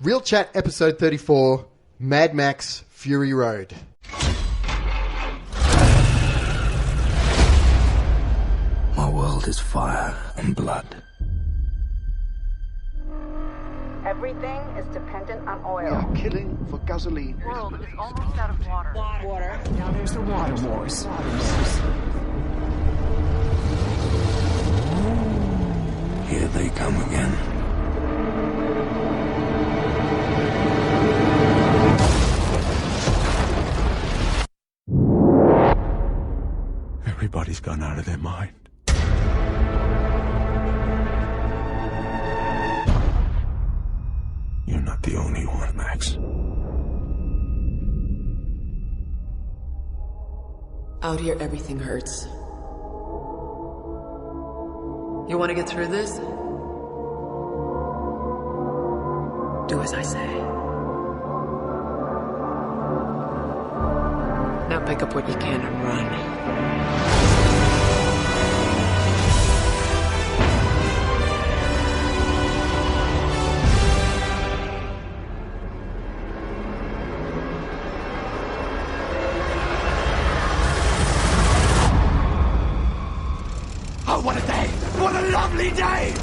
Real Chat, episode 34, Mad Max Fury Road. My world is fire and blood. Everything is dependent on oil. We are killing for gasoline. The world is almost out of water. Water. Now there's the water wars. Here they come again. Everybody's gone out of their mind. You're not the only one, Max. Out here, everything hurts. You want to get through this? Do as I say. Now pick up what you can and run. Oh, what a day! What a lovely day!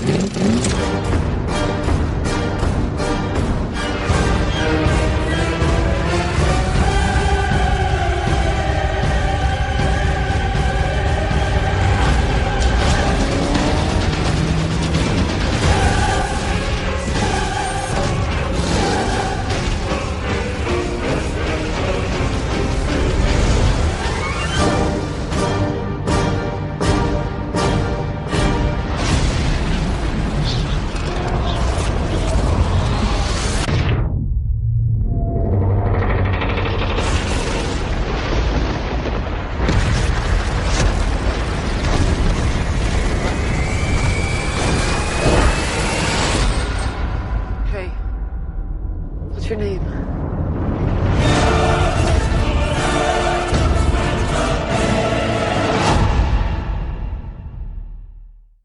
What's your name?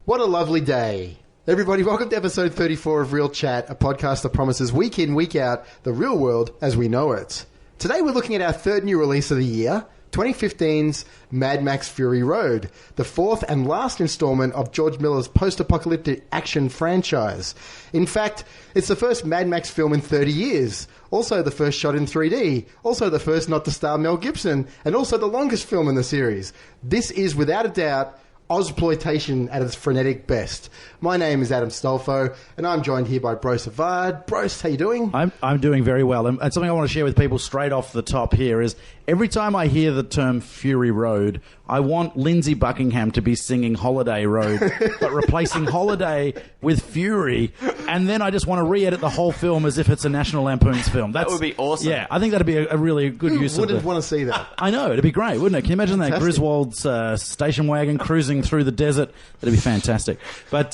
What a lovely day. Everybody, welcome to episode 34 of Real Chat, a podcast that promises week in, week out, the real world as we know it. Today we're looking at our third new release of the year, 2015's Mad Max Fury Road, the fourth and last installment of George Miller's post-apocalyptic action franchise. In fact, it's the first Mad Max film in 30 years, also the first shot in 3D, also the first not to star Mel Gibson, and also the longest film in the series. This is, without a doubt, Ozploitation at its frenetic best. My name is Adam Stolfo, and I'm joined here by Brose Avard. Brose, how you doing? I'm doing very well. And something I want to share with people straight off the top here is every time I hear the term Fury Road, I want Lindsay Buckingham to be singing Holiday Road, but replacing Holiday with Fury, and then I just want to re-edit the whole film as if it's a National Lampoon's film. That would be awesome. Yeah, I think that'd be a really good use of it. Who wouldn't want to see that? I know, it'd be great, wouldn't it? Can you imagine that Griswold's station wagon cruising through the desert? That'd be fantastic. But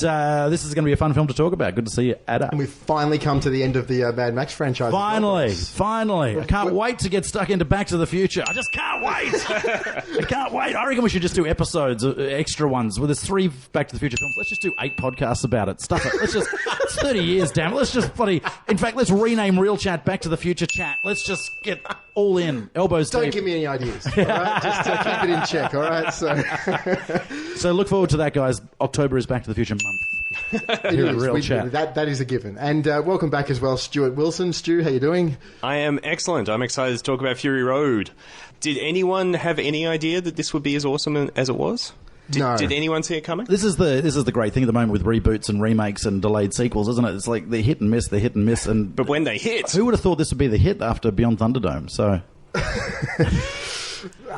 this is going to be a fun film to talk about. Good to see you, Adam. And we've finally come to the end of the Mad Max franchise. Finally. I can't wait to get stuck into Back to the Future. I just can't wait. I can't wait. I reckon we should just do episodes, extra ones, where there's 3 Back to the Future films. Let's just do 8 podcasts about it. Stuff it. It's 30 years, damn it. Let's just in fact, let's rename Real Chat Back to the Future Chat. Let's just get all in. Elbows deep. Don't give me any ideas, all right? Just keep it in check, all right? So look forward to that, guys. October is Back to the Future month. It is. Real Chat. That is a given. And welcome back as well, Stuart Wilson. Stu, how you doing? I am excellent. I'm excited to talk about Fury Road. Did anyone have any idea that this would be as awesome as it was? No. Did anyone see it coming? This is the great thing at the moment with reboots and remakes and delayed sequels, isn't it? It's like they're hit and miss. But when they hit... Who would have thought this would be the hit after Beyond Thunderdome? So...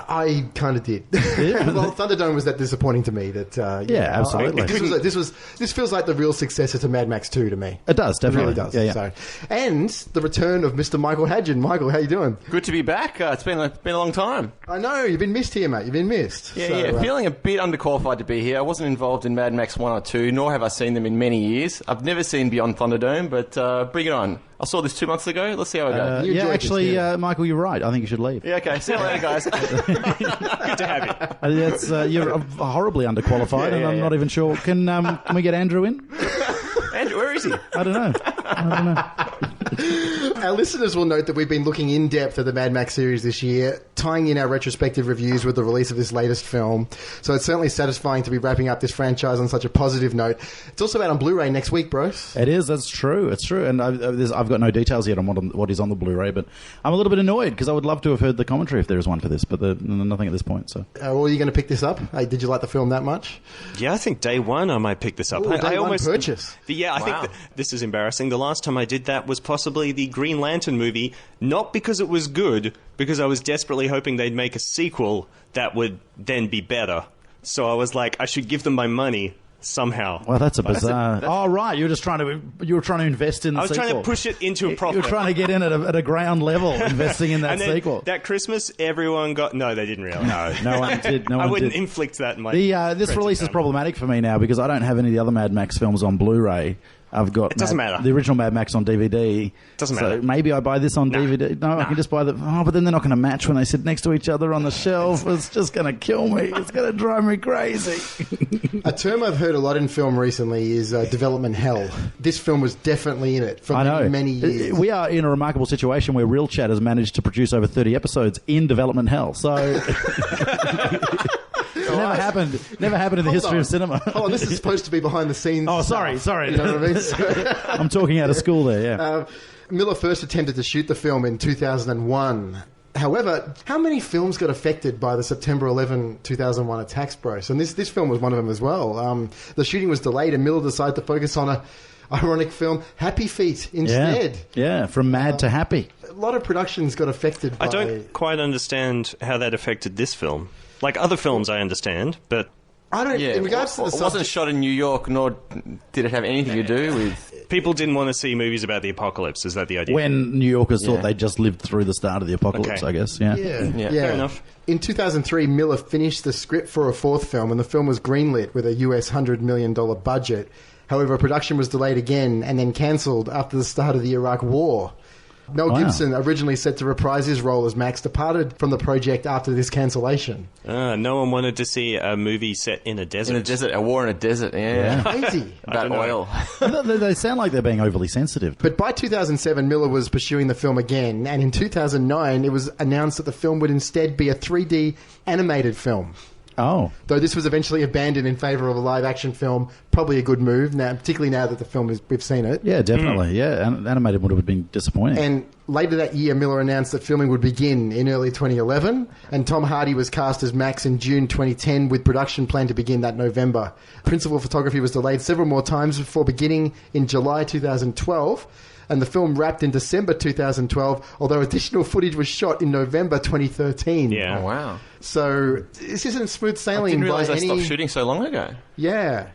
I kind of did. Yeah. Well, Thunderdome was that disappointing to me that absolutely. This feels like the real successor to Mad Max 2 to me. It does, definitely. It really does. Yeah. So, and the return of Mr. Michael Hadjion. Michael, how you doing? Good to be back. It's been a long time. I know, you've been missed here, mate. You've been missed. Yeah. Feeling a bit underqualified to be here. I wasn't involved in Mad Max 1 or 2, nor have I seen them in many years. I've never seen Beyond Thunderdome, but bring it on. I saw this 2 months ago. Let's see how it goes. Michael, you're right. I think you should leave. Yeah, okay. See you later, guys. Good to have you. You're horribly underqualified, and I'm not even sure. Can we get Andrew in? Andrew, where is he? I don't know. Our listeners will note that we've been looking in depth at the Mad Max series this year, tying in our retrospective reviews with the release of this latest film. So it's certainly satisfying to be wrapping up this franchise on such a positive note. It's also out on Blu-ray next week, Brose. It is. That's true. It's true. And I've got no details yet on what is on the Blu-ray, but I'm a little bit annoyed because I would love to have heard the commentary if there is one for this, but nothing at this point. So, well, are you going to pick this up? Did you like the film that much? Yeah, I think day one I might pick this up. Ooh, I almost purchase. Yeah, I think that this is embarrassing. The last time I did that was possibly the Green Lantern movie, not because it was good, because I was desperately hoping they'd make a sequel that would then be better. So I was like, I should give them my money somehow. Well, that's a bizarre. Oh, right. You were trying to invest in the sequel. I was trying to push it into a profit. You were trying to get in at a ground level, investing in that and then sequel. That Christmas, everyone got... No, they didn't really. No one did. I wouldn't inflict that in my... This release is problematic for me now because I don't have any of the other Mad Max films on Blu-ray. I've got it doesn't matter. The original Mad Max on DVD. Doesn't matter. So maybe I buy this on DVD. No, I can just buy the... Oh, but then they're not going to match when they sit next to each other on the shelf. It's just going to kill me. It's going to drive me crazy. A term I've heard a lot in film recently is development hell. This film was definitely in it for many years. We are in a remarkable situation where Real Chat has managed to produce over 30 episodes in development hell. So... Never happened in the history of cinema. Hold on, this is supposed to be behind the scenes. Oh, sorry. You know what I mean? I'm talking out of school there, yeah. Miller first attempted to shoot the film in 2001. However, how many films got affected by the September 11, 2001 attacks, Brose? And this film was one of them as well. The shooting was delayed and Miller decided to focus on a ironic film, Happy Feet, instead. Yeah, from mad to happy. A lot of productions got affected by... I don't quite understand how that affected this film. Like other films, I understand, but... I don't... in regards to the it wasn't shot in New York, nor did it have anything to do with... People didn't want to see movies about the apocalypse. Is that the idea? When New Yorkers thought they just lived through the start of the apocalypse, I guess. Yeah. Fair enough. In 2003, Miller finished the script for a fourth film, and the film was greenlit with a US $100 million budget. However, production was delayed again and then cancelled after the start of the Iraq War. Mel Gibson, originally set to reprise his role as Max, departed from the project after this cancellation. No one wanted to see a movie set in a desert. In a desert, a war in a desert, yeah. Crazy. About oil. They sound like they're being overly sensitive. But by 2007, Miller was pursuing the film again, and in 2009, it was announced that the film would instead be a 3D animated film. Oh. Though this was eventually abandoned in favour of a live-action film. Probably a good move, now, particularly now that the film we've seen it. Yeah, definitely. Yeah, animated would have been disappointing. And later that year, Miller announced that filming would begin in early 2011, and Tom Hardy was cast as Max in June 2010, with production planned to begin that November. Principal photography was delayed several more times before beginning in July 2012. And the film wrapped in December 2012, although additional footage was shot in November 2013. Yeah. Oh, wow. So this isn't smooth sailing. I didn't realise they stopped shooting so long ago. Yeah.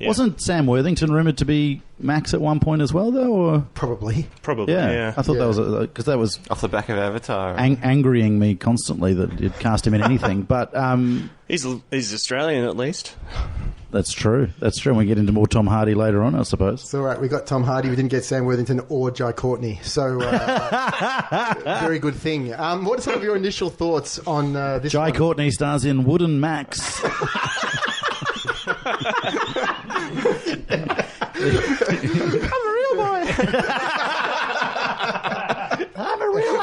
Wasn't Sam Worthington rumoured to be Max at one point as well, though? Or? Probably. Yeah. I thought that was... Because that was... Off the back of Avatar. Angrying me constantly that you'd cast him in anything. But... He's Australian, at least. That's true. And we get into more Tom Hardy later on, I suppose. It's all right. We got Tom Hardy. We didn't get Sam Worthington or Jai Courtney. So, very good thing. What are some of your initial thoughts on this Jai one? Courtney stars in Wooden Max. I'm a real boy. I'm a real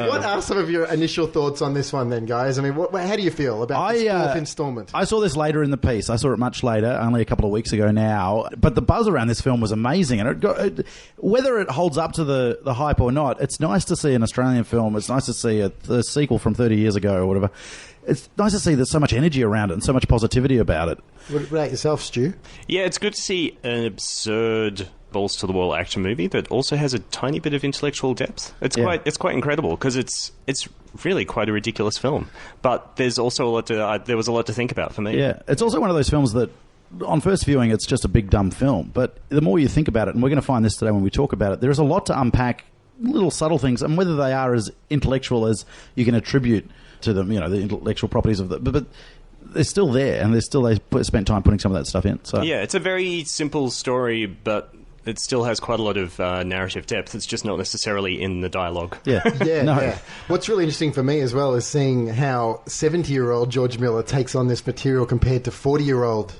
What are some of your initial thoughts on this one then, guys? I mean, how do you feel about this fourth installment? I saw this later in the piece. I saw it much later, only a couple of weeks ago now. But the buzz around this film was amazing. And whether it holds up to the hype or not, it's nice to see an Australian film. It's nice to see a sequel from 30 years ago or whatever. It's nice to see there's so much energy around it and so much positivity about it. What about yourself, Stu? Yeah, it's good to see an absurd balls-to-the-wall action movie that also has a tiny bit of intellectual depth. It's quite incredible because it's really quite a ridiculous film. But there's also a lot there was a lot to think about for me. Yeah, it's also one of those films that on first viewing it's just a big dumb film. But the more you think about it, and we're going to find this today when we talk about it, there's a lot to unpack, little subtle things, and whether they are as intellectual as you can attribute to them, the intellectual properties of but they're still there, and they spent time putting some of that stuff in. So yeah, it's a very simple story, but it still has quite a lot of narrative depth. It's just not necessarily in the dialogue. Yeah. Yeah. What's really interesting for me as well is seeing how 70-year-old George Miller takes on this material compared to 40-year-old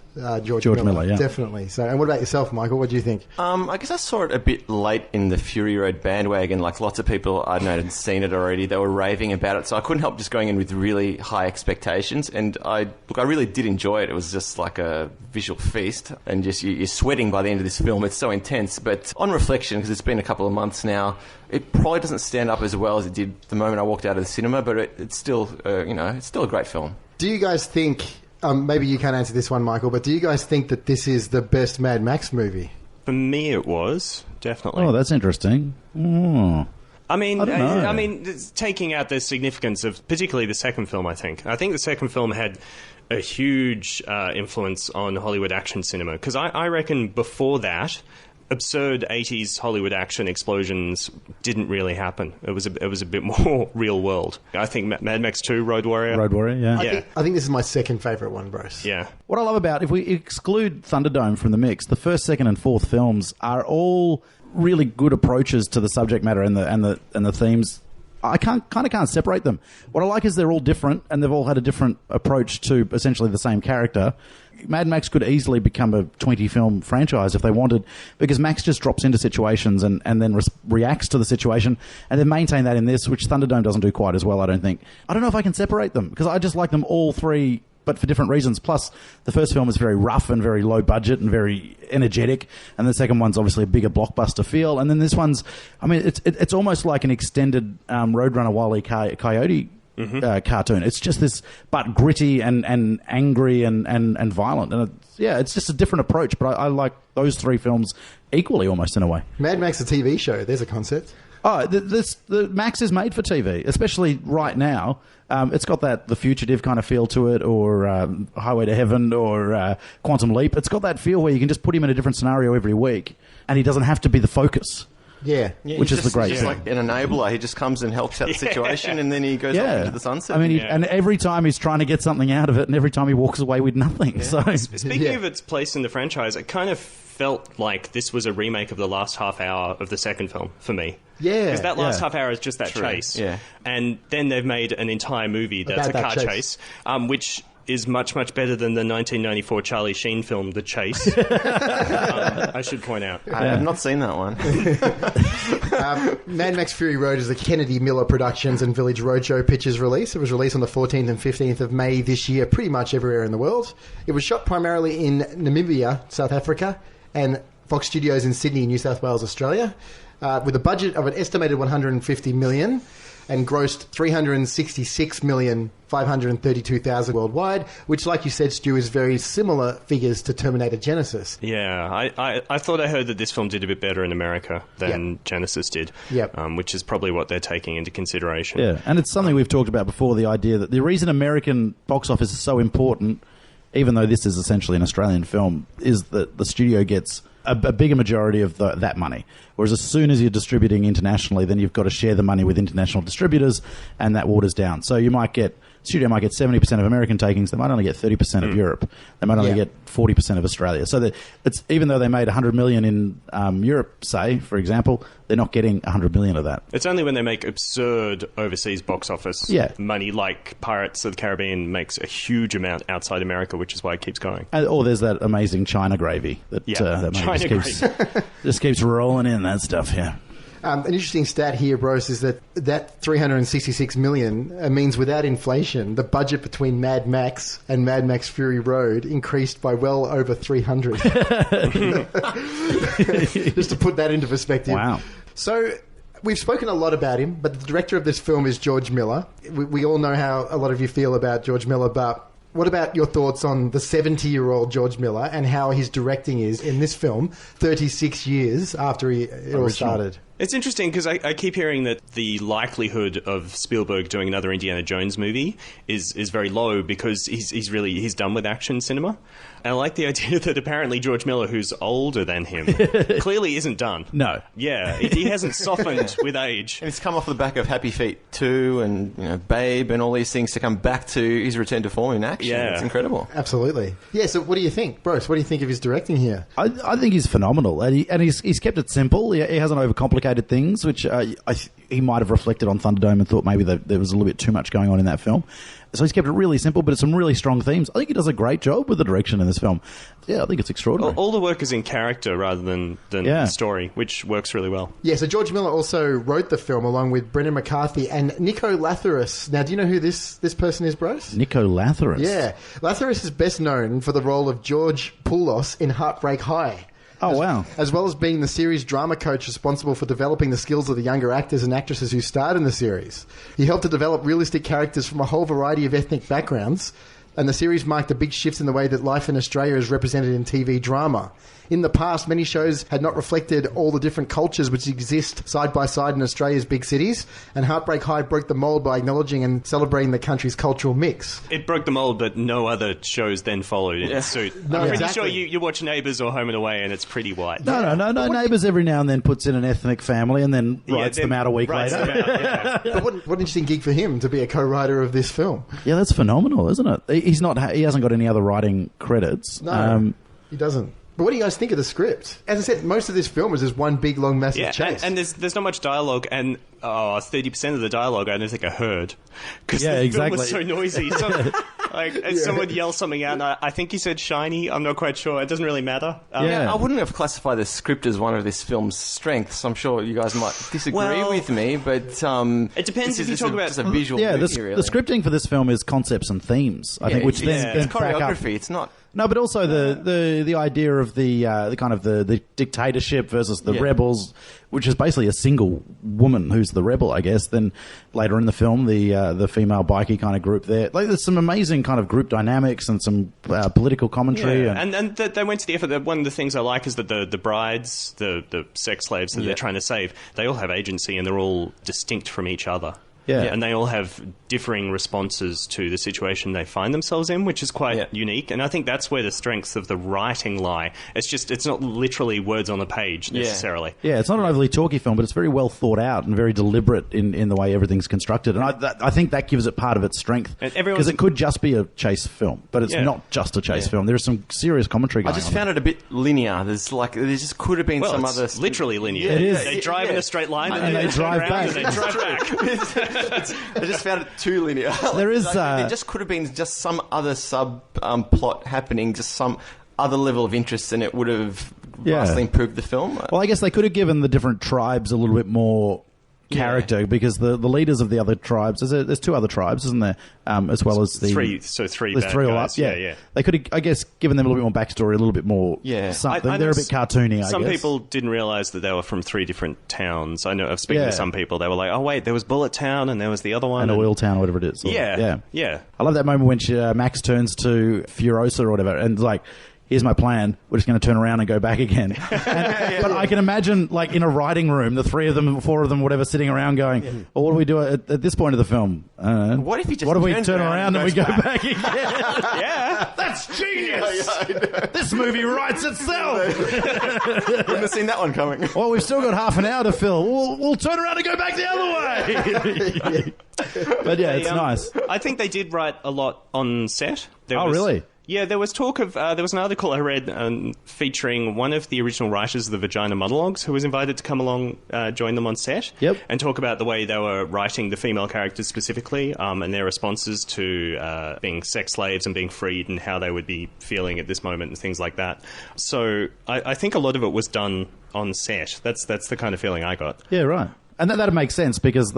George Miller. Yeah. Definitely. So, and what about yourself, Michael? What do you think? I guess I saw it a bit late in the Fury Road bandwagon. Like lots of people I know had seen it already. They were raving about it, so I couldn't help just going in with really high expectations. And I really did enjoy it. It was just like a visual feast, and just you're sweating by the end of this film. It's so intense. But on reflection, because it's been a couple of months now, it probably doesn't stand up as well as it did the moment I walked out of the cinema. But it's still, it's still a great film. Do you guys think? Maybe you can't answer this one, Michael, but do you guys think that this is the best Mad Max movie? For me, it was definitely. Oh, that's interesting. Oh. I mean, I don't know. Taking out the significance of particularly the second film, I think the second film had a huge influence on Hollywood action cinema, because I reckon before that, absurd 80s Hollywood action explosions didn't really happen. It was a bit more real world. I think Mad Max 2, Road Warrior. Yeah. I think this is my second favourite one, Brose. Yeah. What I love about, if we exclude Thunderdome from the mix, the first, second, and fourth films are all really good approaches to the subject matter and the themes. I can't separate them. What I like is they're all different, and they've all had a different approach to essentially the same character. Mad Max could easily become a 20-film franchise if they wanted, because Max just drops into situations and then reacts to the situation, and then maintain that in this, which Thunderdome doesn't do quite as well, I don't think. I don't know if I can separate them, because I just like them all three, but for different reasons. Plus, the first film is very rough and very low budget and very energetic, and the second one's obviously a bigger blockbuster feel. And then this one's, I mean, it's almost like an extended Roadrunner Wile E. Coyote cartoon. It's just this, but gritty and angry and violent. And it's just a different approach. But I like those three films equally, almost in a way. Mad Max, a TV show. There's a concept. Oh, the Max is made for TV, especially right now. It's got the fugitive kind of feel to it, or Highway to Heaven, or Quantum Leap. It's got that feel where you can just put him in a different scenario every week, and he doesn't have to be the focus. Yeah, which is the great thing. Like an enabler. He just comes and helps out the situation, and then he goes off into the sunset. I mean, and every time he's trying to get something out of it, and every time he walks away with nothing. Yeah. So, speaking of its place in the franchise, it kind of felt like this was a remake of the last half hour of the second film for me. Yeah, because that last half hour is just that chase. Yeah, and then they've made an entire movie that's a car chase, which is much, much better than the 1994 Charlie Sheen film, The Chase. I should point out. I have not seen that one. Mad Max Fury Road is a Kennedy Miller Productions and Village Roadshow Pictures release. It was released on the 14th and 15th of May this year, pretty much everywhere in the world. It was shot primarily in Namibia, South Africa, and Fox Studios in Sydney, New South Wales, Australia, with a budget of an estimated $150 million. And grossed $366,532,000 worldwide, which, like you said, Stu, is very similar figures to Terminator Genesis. Yeah, I thought I heard that this film did a bit better in America than Genesis did, which is probably what they're taking into consideration. Yeah, and it's something we've talked about before, the idea that the reason American box office is so important, even though this is essentially an Australian film, is that the studio gets a bigger majority of that money. Whereas as soon as you're distributing internationally, then you've got to share the money with international distributors, and that waters down. So studio might get 70% of American takings, they might only get 30% of Europe. They might only get 40% of Australia. So it's even though they made $100 million in Europe, say, for example, they're not getting $100 million of that. It's only when they make absurd overseas box office money, like Pirates of the Caribbean makes a huge amount outside America, which is why it keeps going. Or there's that amazing China gravy that money just keeps rolling in, that stuff, An interesting stat here, Brose, is that $366 million means without inflation, the budget between Mad Max and Mad Max Fury Road increased by well over 300. Just to put that into perspective. Wow. So we've spoken a lot about him, but the director of this film is George Miller. We all know how a lot of you feel about George Miller, but what about your thoughts on the 70-year-old George Miller and how his directing is in this film 36 years after it all started? It's interesting because I keep hearing that the likelihood of Spielberg doing another Indiana Jones movie is very low because he's done with action cinema. And I like the idea that apparently George Miller, who's older than him, clearly isn't done. No. Yeah, he hasn't softened with age. And it's come off the back of Happy Feet 2 and Babe and all these things to come back to his return to form in action. Yeah. It's incredible. Absolutely. Yeah, so what do you think, Brose? What do you think of his directing here? I think he's phenomenal, and he's kept it simple. He hasn't overcomplicated things, which he might have reflected on Thunderdome and thought maybe there was a little bit too much going on in that film. So he's kept it really simple, but it's some really strong themes. I think he does a great job with the direction in this film. Yeah, I think it's extraordinary. All the work is in character rather than story, which works really well. Yeah, so George Miller also wrote the film along with Brendan McCarthy and Nico Latharis. Now, do you know who this person is, Brose? Nico Latharis? Yeah. Latharis is best known for the role of George Poulos in Heartbreak High. Oh, wow. As well as being the series drama coach responsible for developing the skills of the younger actors and actresses who starred in the series. He helped to develop realistic characters from a whole variety of ethnic backgrounds, and the series marked a big shift in the way that life in Australia is represented in TV drama. In the past, many shows had not reflected all the different cultures which exist side by side in Australia's big cities, and Heartbreak High broke the mould by acknowledging and celebrating the country's cultural mix. It broke the mould, but no other shows then followed in suit. No, I'm pretty exactly. sure you watch Neighbours or Home and Away and it's pretty white. No. Neighbours every now and then puts in an ethnic family and then writes them out a week writes later. them out, yeah. But what an interesting gig for him to be a co-writer of this film. Yeah, that's phenomenal, isn't it? He hasn't got any other writing credits. No, he doesn't. But what do you guys think of the script? As I said, most of this film is just one big, long, massive chase. And there's not much dialogue, and 30% of the dialogue I don't think I heard. Because Yeah, the exactly. film was so noisy. Someone yelled something out, and I think he said shiny. I'm not quite sure. It doesn't really matter. I wouldn't have classified the script as one of this film's strengths. I'm sure you guys might disagree with me, but it depends if you talk about just a visual Yeah, movie, really. the scripting for this film is concepts and themes, I think, which then it's back up. choreography. It's not. No, but also the idea of the kind of the dictatorship versus the rebels, which is basically a single woman who's the rebel, I guess. Then later in the film, the female bikie kind of group there. Like, there's some amazing kind of group dynamics and some political commentary. Yeah. And they went to the effort. One of the things I like is that the brides, the sex slaves that they're trying to save, they all have agency and they're all distinct from each other. Yeah. And they all have differing responses to the situation they find themselves in, which is quite unique. And I think that's where the strengths of the writing lie. It's not literally words on the page necessarily. Yeah, it's not an overly talky film, but it's very well thought out and very deliberate in the way everything's constructed. And I think that gives it part of its strength. Because it could just be a chase film, but it's not just a chase film. There's some serious commentary going on. I just found it a bit linear. There just could have been some other... literally linear. It is. They drive in a straight line and they they drive turn around back. and they drive back. I just found it too linear. There is... there just could have been just some other plot happening, just some other level of interest, and it would have vastly improved the film. Well, I guess they could have given the different tribes a little bit more character, because the leaders of the other tribes, there's two other tribes, isn't there? As well as the three there's bad three all guys. up. Yeah. They could have, I guess, given them a little bit more backstory, a little bit more something. I They're a bit cartoony, I guess. Some people didn't realise that they were from three different towns. I know, I've spoken to some people, they were like, oh wait, there was Bullet Town and there was the other one. And Oil Town, whatever it is. Yeah. I love that moment when Max turns to Furiosa or whatever, and like, here's my plan. We're just going to turn around and go back again. But I can imagine, like, in a writing room, the three of them, four of them, whatever, sitting around going, well, what do we do at this point of the film? What if he just we turns turn around and we go back again? That's genius! This movie writes itself! Wouldn't have seen that one coming. Well, we've still got half an hour to fill. We'll turn around and go back the other way! But yeah, it's nice. I think they did write a lot on set. Really? Yeah, there was talk of... there was an article I read featuring one of the original writers of the Vagina Monologues who was invited to come along, join them on set, and talk about the way they were writing the female characters specifically, and their responses to being sex slaves and being freed and how they would be feeling at this moment and things like that. So I think a lot of it was done on set. That's the kind of feeling I got. Yeah, right. And that makes sense because...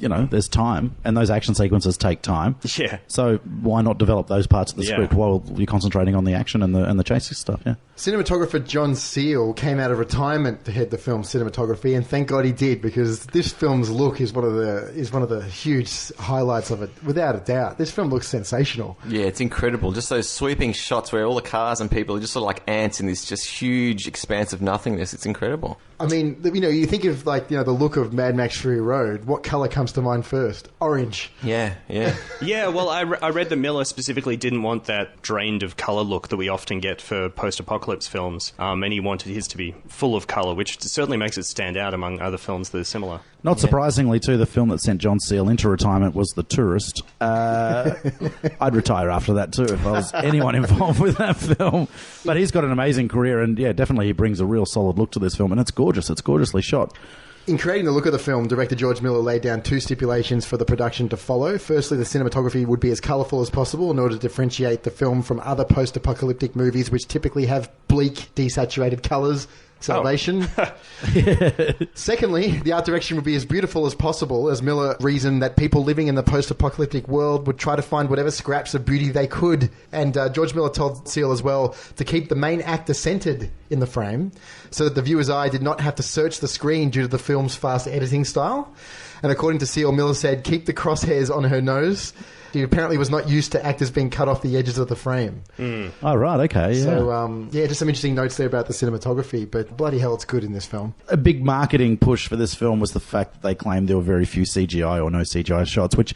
there's time, and those action sequences take time. Yeah. So why not develop those parts of the script while you're concentrating on the action and the chasing stuff? Yeah. Cinematographer John Seale came out of retirement to head the film's cinematography, and thank God he did, because this film's look is one of the huge highlights of it, without a doubt. This film looks sensational. Yeah, it's incredible. Just those sweeping shots where all the cars and people are just sort of like ants in this just huge expanse of nothingness. It's incredible. I mean, you think of the look of Mad Max Fury Road. What colour comes to mind first? Orange. Yeah. Yeah, well, I read that Miller specifically didn't want that drained of colour look that we often get for post-apocalypse films, and he wanted his to be full of colour, which certainly makes it stand out among other films that are similar. Not surprisingly, too, the film that sent John Seale into retirement was The Tourist. I'd retire after that, too, if I was anyone involved with that film. But he's got an amazing career, and yeah, definitely he brings a real solid look to this film, and it's gorgeous. It's gorgeously shot. In creating the look of the film, director George Miller laid down two stipulations for the production to follow. Firstly, the cinematography would be as colourful as possible in order to differentiate the film from other post-apocalyptic movies which typically have bleak, desaturated colours. Salvation. Secondly, the art direction would be as beautiful as possible, as Miller reasoned that people living in the post-apocalyptic world would try to find whatever scraps of beauty they could. And George Miller told Seale as well to keep the main actor centred in the frame so that the viewer's eye did not have to search the screen due to the film's fast editing style. And according to Seale, Miller said, keep the crosshairs on her nose. He apparently was not used to actors being cut off the edges of the frame. Oh, right, okay, yeah. So, just some interesting notes there about the cinematography, but bloody hell, it's good in this film. A big marketing push for this film was the fact that they claimed there were very few CGI or no CGI shots, which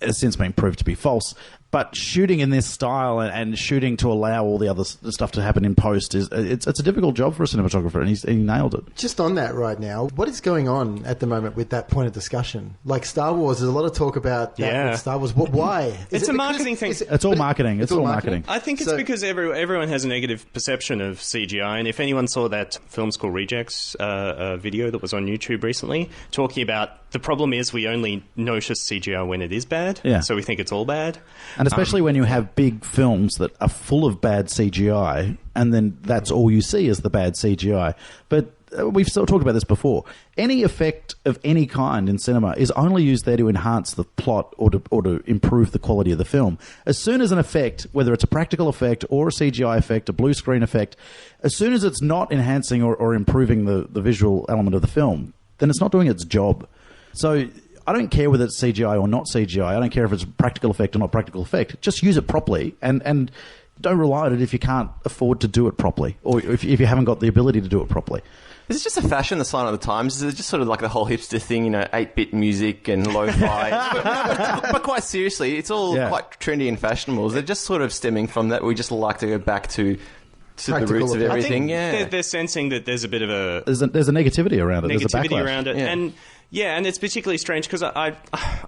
has since been proved to be false. But shooting in this style and shooting to allow all the other stuff to happen in post it's a difficult job for a cinematographer, and he nailed it. Just on that right now, what is going on at the moment with that point of discussion? Like Star Wars, there's a lot of talk about that with Star Wars. Why? It's a marketing thing. It's all marketing. It's all marketing. I think it's because everyone has a negative perception of CGI, and if anyone saw that Film School Rejects video that was on YouTube recently, talking about the problem is we only notice CGI when it is bad, so we think it's all bad. And especially when you have big films that are full of bad CGI, and then that's all you see is the bad CGI. But we've still talked about this before. Any effect of any kind in cinema is only used there to enhance the plot or to improve the quality of the film. As soon as an effect, whether it's a practical effect or a CGI effect, a blue screen effect, as soon as it's not enhancing or improving the visual element of the film, then it's not doing its job. So I don't care whether it's CGI or not CGI. I don't care if it's practical effect or not practical effect. Just use it properly and don't rely on it if you can't afford to do it properly or if you haven't got the ability to do it properly. Is it just a fashion, the sign of the times? Is it just sort of like the whole hipster thing, 8-bit music and lo-fi? but quite seriously, it's all quite trendy and fashionable. Is it just sort of stemming from that? We just like to go back to the roots of everything. I think they're sensing that there's a bit of a... There's a negativity around it. There's a backlash around it. And it's particularly strange because I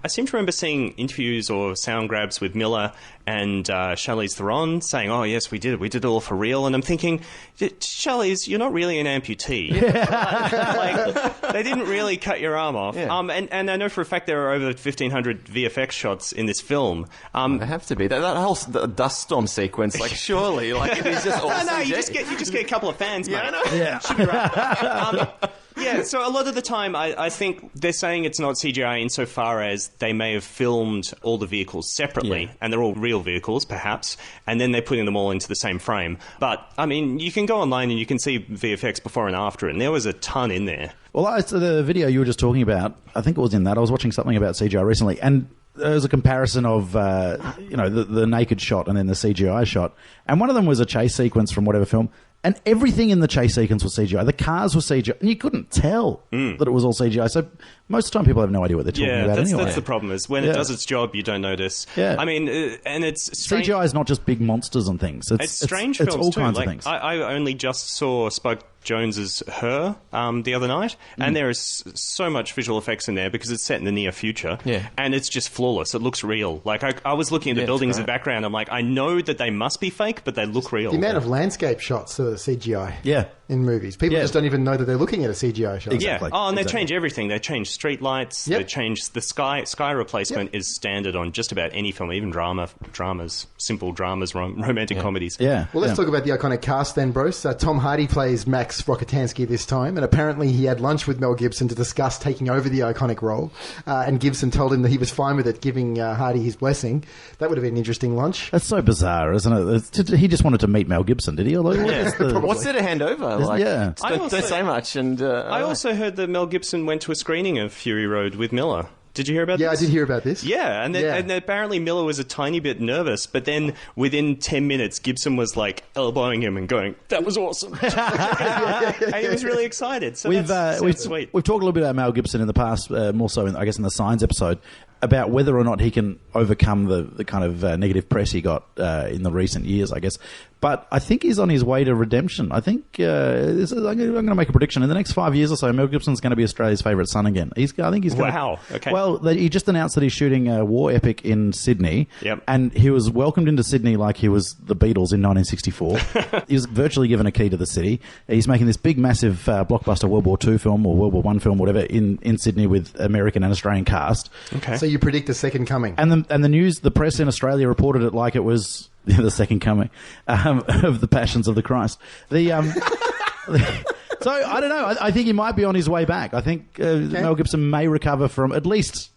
seem to remember seeing interviews or sound grabs with Miller and Charlize Theron saying, "Oh yes, we did it all for real." And I'm thinking, Charlize, you're not really an amputee. Like, they didn't really cut your arm off. Yeah. And I know for a fact there are over 1,500 VFX shots in this film. There have to be that whole dust storm sequence. Like surely, it is just all. No, you just get a couple of fans, mate. I know. Yeah. Should be right. Yeah, so a lot of the time I think they're saying it's not CGI insofar as they may have filmed all the vehicles separately, and they're all real vehicles, perhaps, and then they're putting them all into the same frame. But, I mean, you can go online and you can see VFX before and after, and there was a ton in there. Well, it's the video you were just talking about, I think it was in that. I was watching something about CGI recently, and there was a comparison of, the naked shot and then the CGI shot. And one of them was a chase sequence from whatever film. And everything in the chase sequence was CGI. The cars were CGI. And you couldn't tell that it was all CGI. So most of the time people have no idea what they're talking about anyway. That's the problem, is when it does its job, you don't notice. Yeah. I mean, and it's strange. CGI is not just big monsters and things. It's strange it's films all too. kinds of things. I only just saw Spike Jonze's Her the other night, and there is so much visual effects in there because it's set in the near future, and it's just flawless. It looks real. Like I was looking at the buildings in the background. I'm like, I know that they must be fake, but they look real. The amount of landscape shots are CGI. Yeah. in movies. People Yeah. just don't even know that they're looking at a CGI shot. Exactly. Yeah. Oh, and they Exactly. change everything. They change street lights. Yep. They change the sky. Sky replacement is standard on just about any film, even dramas, simple dramas, romantic comedies. Yeah. Well, let's talk about the iconic cast then, Bruce. Tom Hardy plays Max Rockatansky this time, and apparently he had lunch with Mel Gibson to discuss taking over the iconic role, and Gibson told him that he was fine with it, giving Hardy his blessing. That would have been an interesting lunch. That's so bizarre, isn't it? He just wanted to meet Mel Gibson, did he? What's there to hand over? Like, yeah. don't say much. And I also heard that Mel Gibson went to a screening of Fury Road with Miller. Did you hear about Yeah, this? I did hear about this. Yeah, and apparently Miller was a tiny bit nervous, but then within 10 minutes, Gibson was like elbowing him and going, "That was awesome." And he was really excited. So that's sweet. We've talked a little bit about Mel Gibson in the past, more so, I guess, in the Signs episode, about whether or not he can overcome the kind of negative press he got in the recent years, I guess. But I think he's on his way to redemption. I think I'm going to make a prediction. In the next 5 years or so, Mel Gibson's going to be Australia's favourite son again. I think he's going Wow, okay. Well, he just announced that he's shooting a war epic in Sydney. Yep. And he was welcomed into Sydney like he was the Beatles in 1964. He was virtually given a key to the city. He's making this big, massive blockbuster World War II film or World War I film, whatever, in Sydney with American and Australian cast. Okay. So you predict a second coming. And the news, the press in Australia reported it like it was the second coming of the Passions of the Christ. So I don't know. I think he might be on his way back. I think Mel Gibson may recover from, at least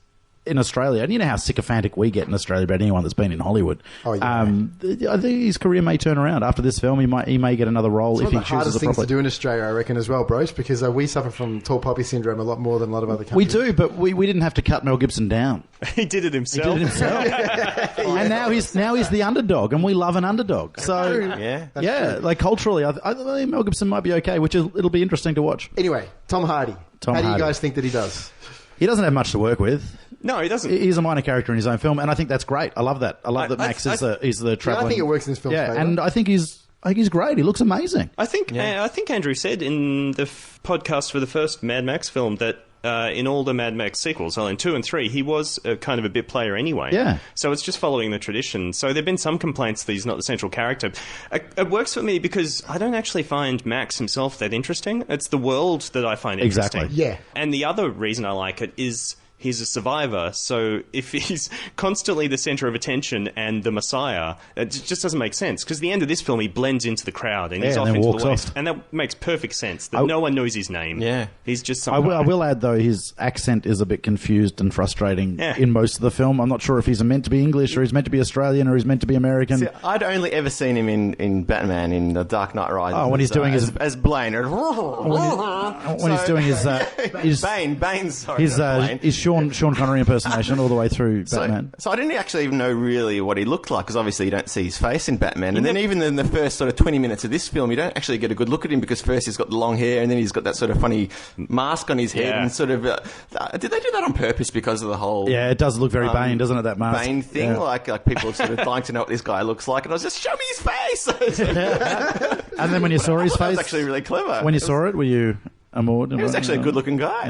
in Australia, and you know how sycophantic we get in Australia about anyone that's been in Hollywood. Oh, yeah. I think his career may turn around after this film. He may get another role It's if one he of the hardest chooses things properly. to do in Australia, I reckon, as well, Bruce, because we suffer from tall poppy syndrome a lot more than a lot of other We countries. do, but we didn't have to cut Mel Gibson down. He did it himself. He did it himself. And now he's the underdog, and we love an underdog. So yeah. like culturally, I think Mel Gibson might be okay, which it'll be interesting to watch. Anyway, Tom Hardy. How do you guys think that he does? He doesn't have much to work with. No, he doesn't. He's a minor character in his own film, and I think that's great. I love that. I love that Max is the traveling. I think it works in his film's favour. and I think he's great. He looks amazing. I think Andrew said in the podcast for the first Mad Max film that in all the Mad Max sequels, in 2 and 3, he was kind of a bit player anyway. Yeah. So it's just following the tradition. So there have been some complaints that he's not the central character. It works for me because I don't actually find Max himself that interesting. It's the world that I find interesting. Exactly. Yeah. And the other reason I like it is he's a survivor, so if he's constantly the center of attention and the messiah, it just doesn't make sense. Because at the end of this film, he blends into the crowd and he's Yeah, off and then into walks the waste. off. And that makes perfect sense, that no one knows his name. Yeah. He's just some I guy. will add, though, his accent is a bit confused and frustrating in most of the film. I'm not sure if he's meant to be English or he's meant to be Australian or he's meant to be American. See, I'd only ever seen him in Batman in The Dark Knight Rises. Oh, when he's doing his- as Blaine. when he's doing his Bane's sorry, not Blaine. his Sean Connery impersonation all the way through Batman. So I didn't actually even know really what he looked like, because obviously you don't see his face in Batman. And then even in the first sort of 20 minutes of this film, you don't actually get a good look at him, because first he's got the long hair and then he's got that sort of funny mask on his head. Yeah. And sort of... did they do that on purpose because of the whole... Yeah, it does look very Bane, doesn't it, that mask? Bane thing? Yeah. Like people sort of like to know what this guy looks like. And I was just, show me his face! And then when you saw his That was face... actually really clever. When you saw it, were you... He was actually a good-looking guy.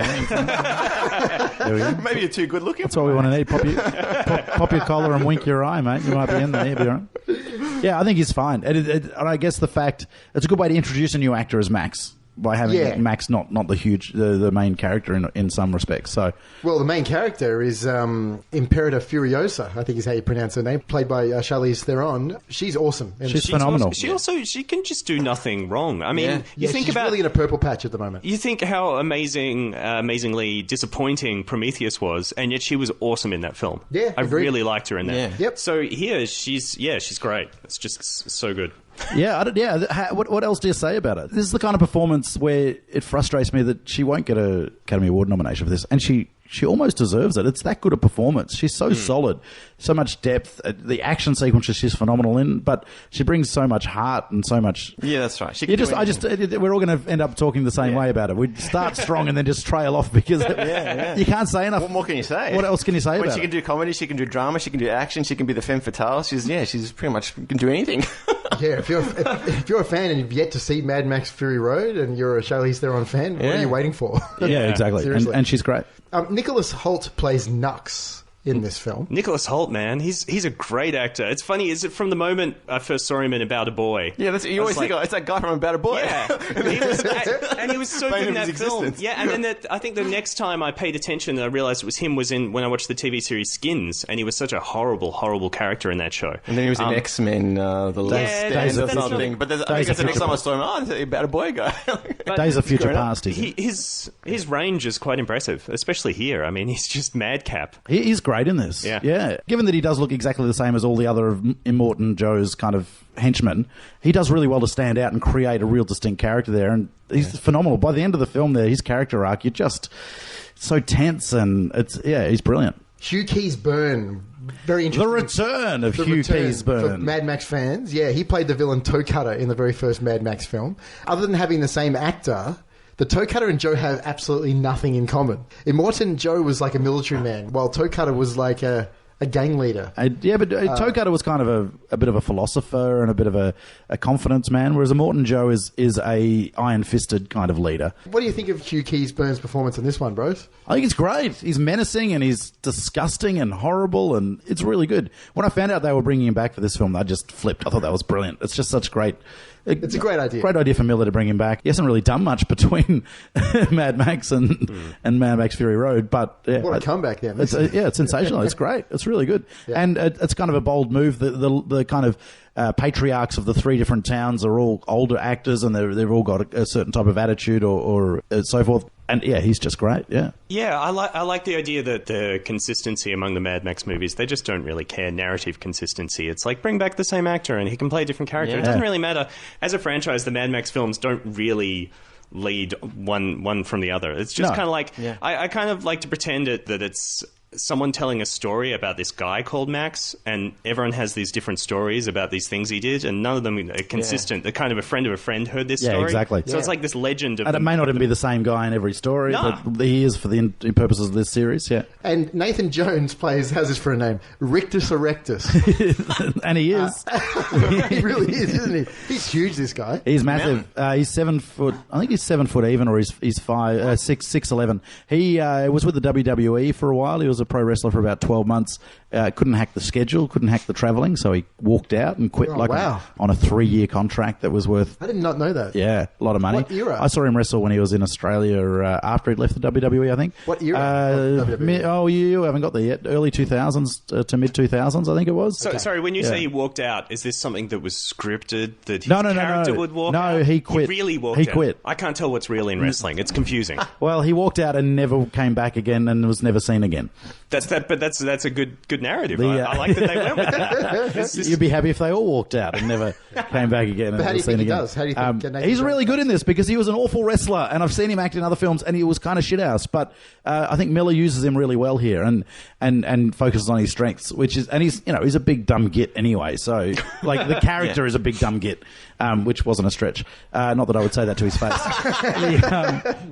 There we go. Maybe you're too good-looking. That's what we want to need. Pop your collar and wink your eye, mate. You might be in there. You'll be all right. Yeah, I think he's fine. And I guess the fact... It's a good way to introduce a new actor as Max, by having Max not the main character in some respects. So, well, the main character is Imperator Furiosa, I think is how you pronounce her name, played by Charlize Theron. She's awesome. And she's phenomenal. She can just do nothing wrong. I mean, you think she's about really in a purple patch at the moment. You think how amazingly disappointing Prometheus was, and yet she was awesome in that film. Yeah, I agreed. really liked her in that. Yeah. Yep. So here, she's great. It's just so good. What else do you say about it? This is the kind of performance where it frustrates me that she won't get an Academy Award nomination for this, and she almost deserves it. It's that good a performance. She's so solid, so much depth. The action sequences she's phenomenal in, but she brings so much heart and so much. Yeah, that's right. We're all going to end up talking the same way about it. We start strong and then just trail off because you can't say enough. What more can you say? What else can you say about She can do comedy, she can do drama, she can do action, she can be the femme fatale. She's pretty much can do anything. Yeah, if you're a fan and you've yet to see Mad Max Fury Road and you're a Charlize Theron fan, what are you waiting for? Yeah, exactly. Seriously. And she's great. Nicholas Hoult plays Nux. in this film. Nicholas Hoult, man, he's a great actor. It's funny, is it from the moment I first saw him in About a Boy? Yeah, you always think, it's that guy from About a Boy. Yeah, and he was so good in that film. Existence. Yeah, and then I think the next time I paid attention and I realised it was him was in when I watched the TV series Skins, and he was such a horrible, horrible character in that show. And then he was in X-Men, The Last Stand or something. But I think that's the next time I saw him, it's About a Boy guy. Days of Future Past. His range is quite impressive, especially here. I mean, he's just madcap. He's great in this. Yeah. Given that he does look exactly the same as all the other Immortan Joe's kind of henchmen, he does really well to stand out and create a real distinct character there. And he's phenomenal. By the end of the film there, his character arc, you're just so tense, and he's brilliant. Hugh Keys-Byrne, very interesting. The return of Hugh Keys-Byrne. For Mad Max fans, yeah, he played the villain Toe Cutter in the very first Mad Max film. Other than having the same actor, the Toe Cutter and Joe have absolutely nothing in common. Immortan Joe was like a military man, while Toe Cutter was like a gang leader. Toe Cutter was kind of a bit of a philosopher and a bit of a confidence man, whereas Immortan Joe is a iron-fisted kind of leader. What do you think of Hugh Keys-Byrne's performance in this one, Brose? I think it's great. He's menacing and he's disgusting and horrible, and it's really good. When I found out they were bringing him back for this film, I just flipped. I thought that was brilliant. It's just such great... It's a great idea. Great idea for Miller to bring him back. He hasn't really done much between Mad Max and Mad Max Fury Road, but what a comeback then! It's sensational. It's great. It's really good, and it's kind of a bold move. The kind of patriarchs of the three different towns are all older actors, and they've all got a certain type of attitude or so forth. And he's just great. Yeah, I like the idea that the consistency among the Mad Max movies, they just don't really care narrative consistency. It's like, bring back the same actor and he can play a different character. It doesn't really matter. As a franchise, the Mad Max films don't really lead one from the other. It's just kind of like, I kind of like to pretend that it's someone telling a story about this guy called Max, and everyone has these different stories about these things he did, and none of them are consistent. They're kind of a friend of a friend heard this story. Exactly. So it's like this legend of... And it may not even be the same guy in every story, but he is for the in purposes of this series, And Nathan Jones plays, how's this for a name? Rictus Erectus. And he is. He really is, isn't he? He's huge, this guy. He's massive. He's 7 foot... I think he's 7 foot even, or he's 6'11". He was with the WWE for a while. He was a pro wrestler for about 12 months. Couldn't hack the schedule, couldn't hack the travelling, so he walked out and quit on a 3-year contract that was worth... I did not know that. Yeah, a lot of money. What era? I saw him wrestle when he was in Australia after he'd left the WWE, I think. What era? You haven't got there yet. Early 2000s to mid 2000s, I think it was. So, sorry, when you say he walked out, is this something that was scripted, that his character would walk out? No, he quit. He really walked out? He quit. I can't tell what's real in wrestling. It's confusing. Well, he walked out and never came back again and was never seen again. That's a good narrative. I like that they went with that. You'd be happy if they all walked out and never came back again. But how do you think he does? How do you think he's really good in this, because he was an awful wrestler, and I've seen him act in other films, and he was kind of shithouse. But I think Miller uses him really well here, and focuses on his strengths, he's a big dumb git anyway. So like the character is a big dumb git, which wasn't a stretch. Not that I would say that to his face.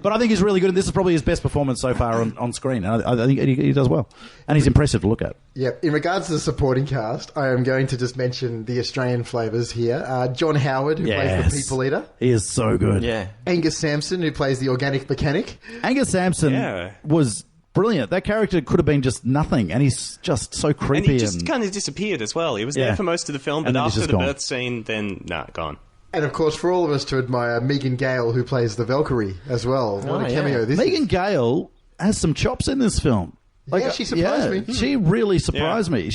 But I think he's really good, and this is probably his best performance so far on screen. And I think he does well, and he's impressive to look at. Yeah, in regards to the supporting cast, I am going to just mention the Australian flavours here. John Howard, who plays the People Eater. He is so good. Yeah. Angus Sampson, who plays the Organic Mechanic. Angus Sampson was brilliant. That character could have been just nothing, and he's just so creepy. And he just kind of disappeared as well. He was there for most of the film, but after the birth scene, then, gone. And of course, for all of us to admire, Megan Gale, who plays the Valkyrie as well. What a cameo this is. Megan Gale has some chops in this film. She surprised me. She really surprised me.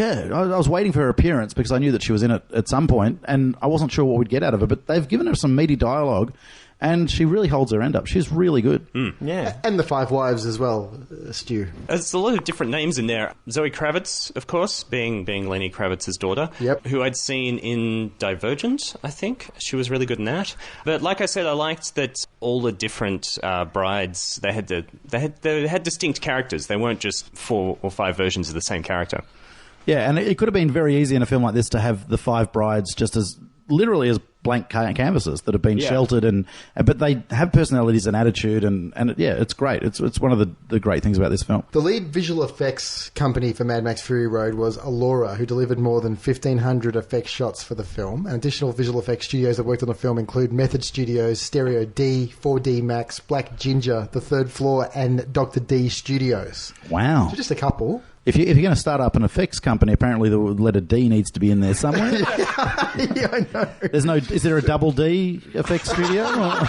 I was waiting for her appearance because I knew that she was in it at some point, and I wasn't sure what we'd get out of her, but they've given her some meaty dialogue, and she really holds her end up. She's really good. Yeah. And the Five Wives as well, Stu. There's a lot of different names in there. Zoe Kravitz, of course, being Lenny Kravitz's daughter, who I'd seen in Divergent, I think. She was really good in that. But like I said, I liked that all the different brides, they had distinct characters. They weren't just 4 or 5 versions of the same character. Yeah, and it could have been very easy in a film like this to have the 5 brides just as literally as blank canvases that have been sheltered, but they have personalities and attitude, and it's great. It's one of the great things about this film. The lead visual effects company for Mad Max Fury Road was Allura, who delivered more than 1,500 effects shots for the film. And additional visual effects studios that worked on the film include Method Studios, Stereo D, 4D Max, Black Ginger, The Third Floor, and Dr. D Studios. Wow. So just a couple. If you're going to start up an effects company, apparently the letter D needs to be in there somewhere. Yeah, I know. Is there a double D effects studio? Or?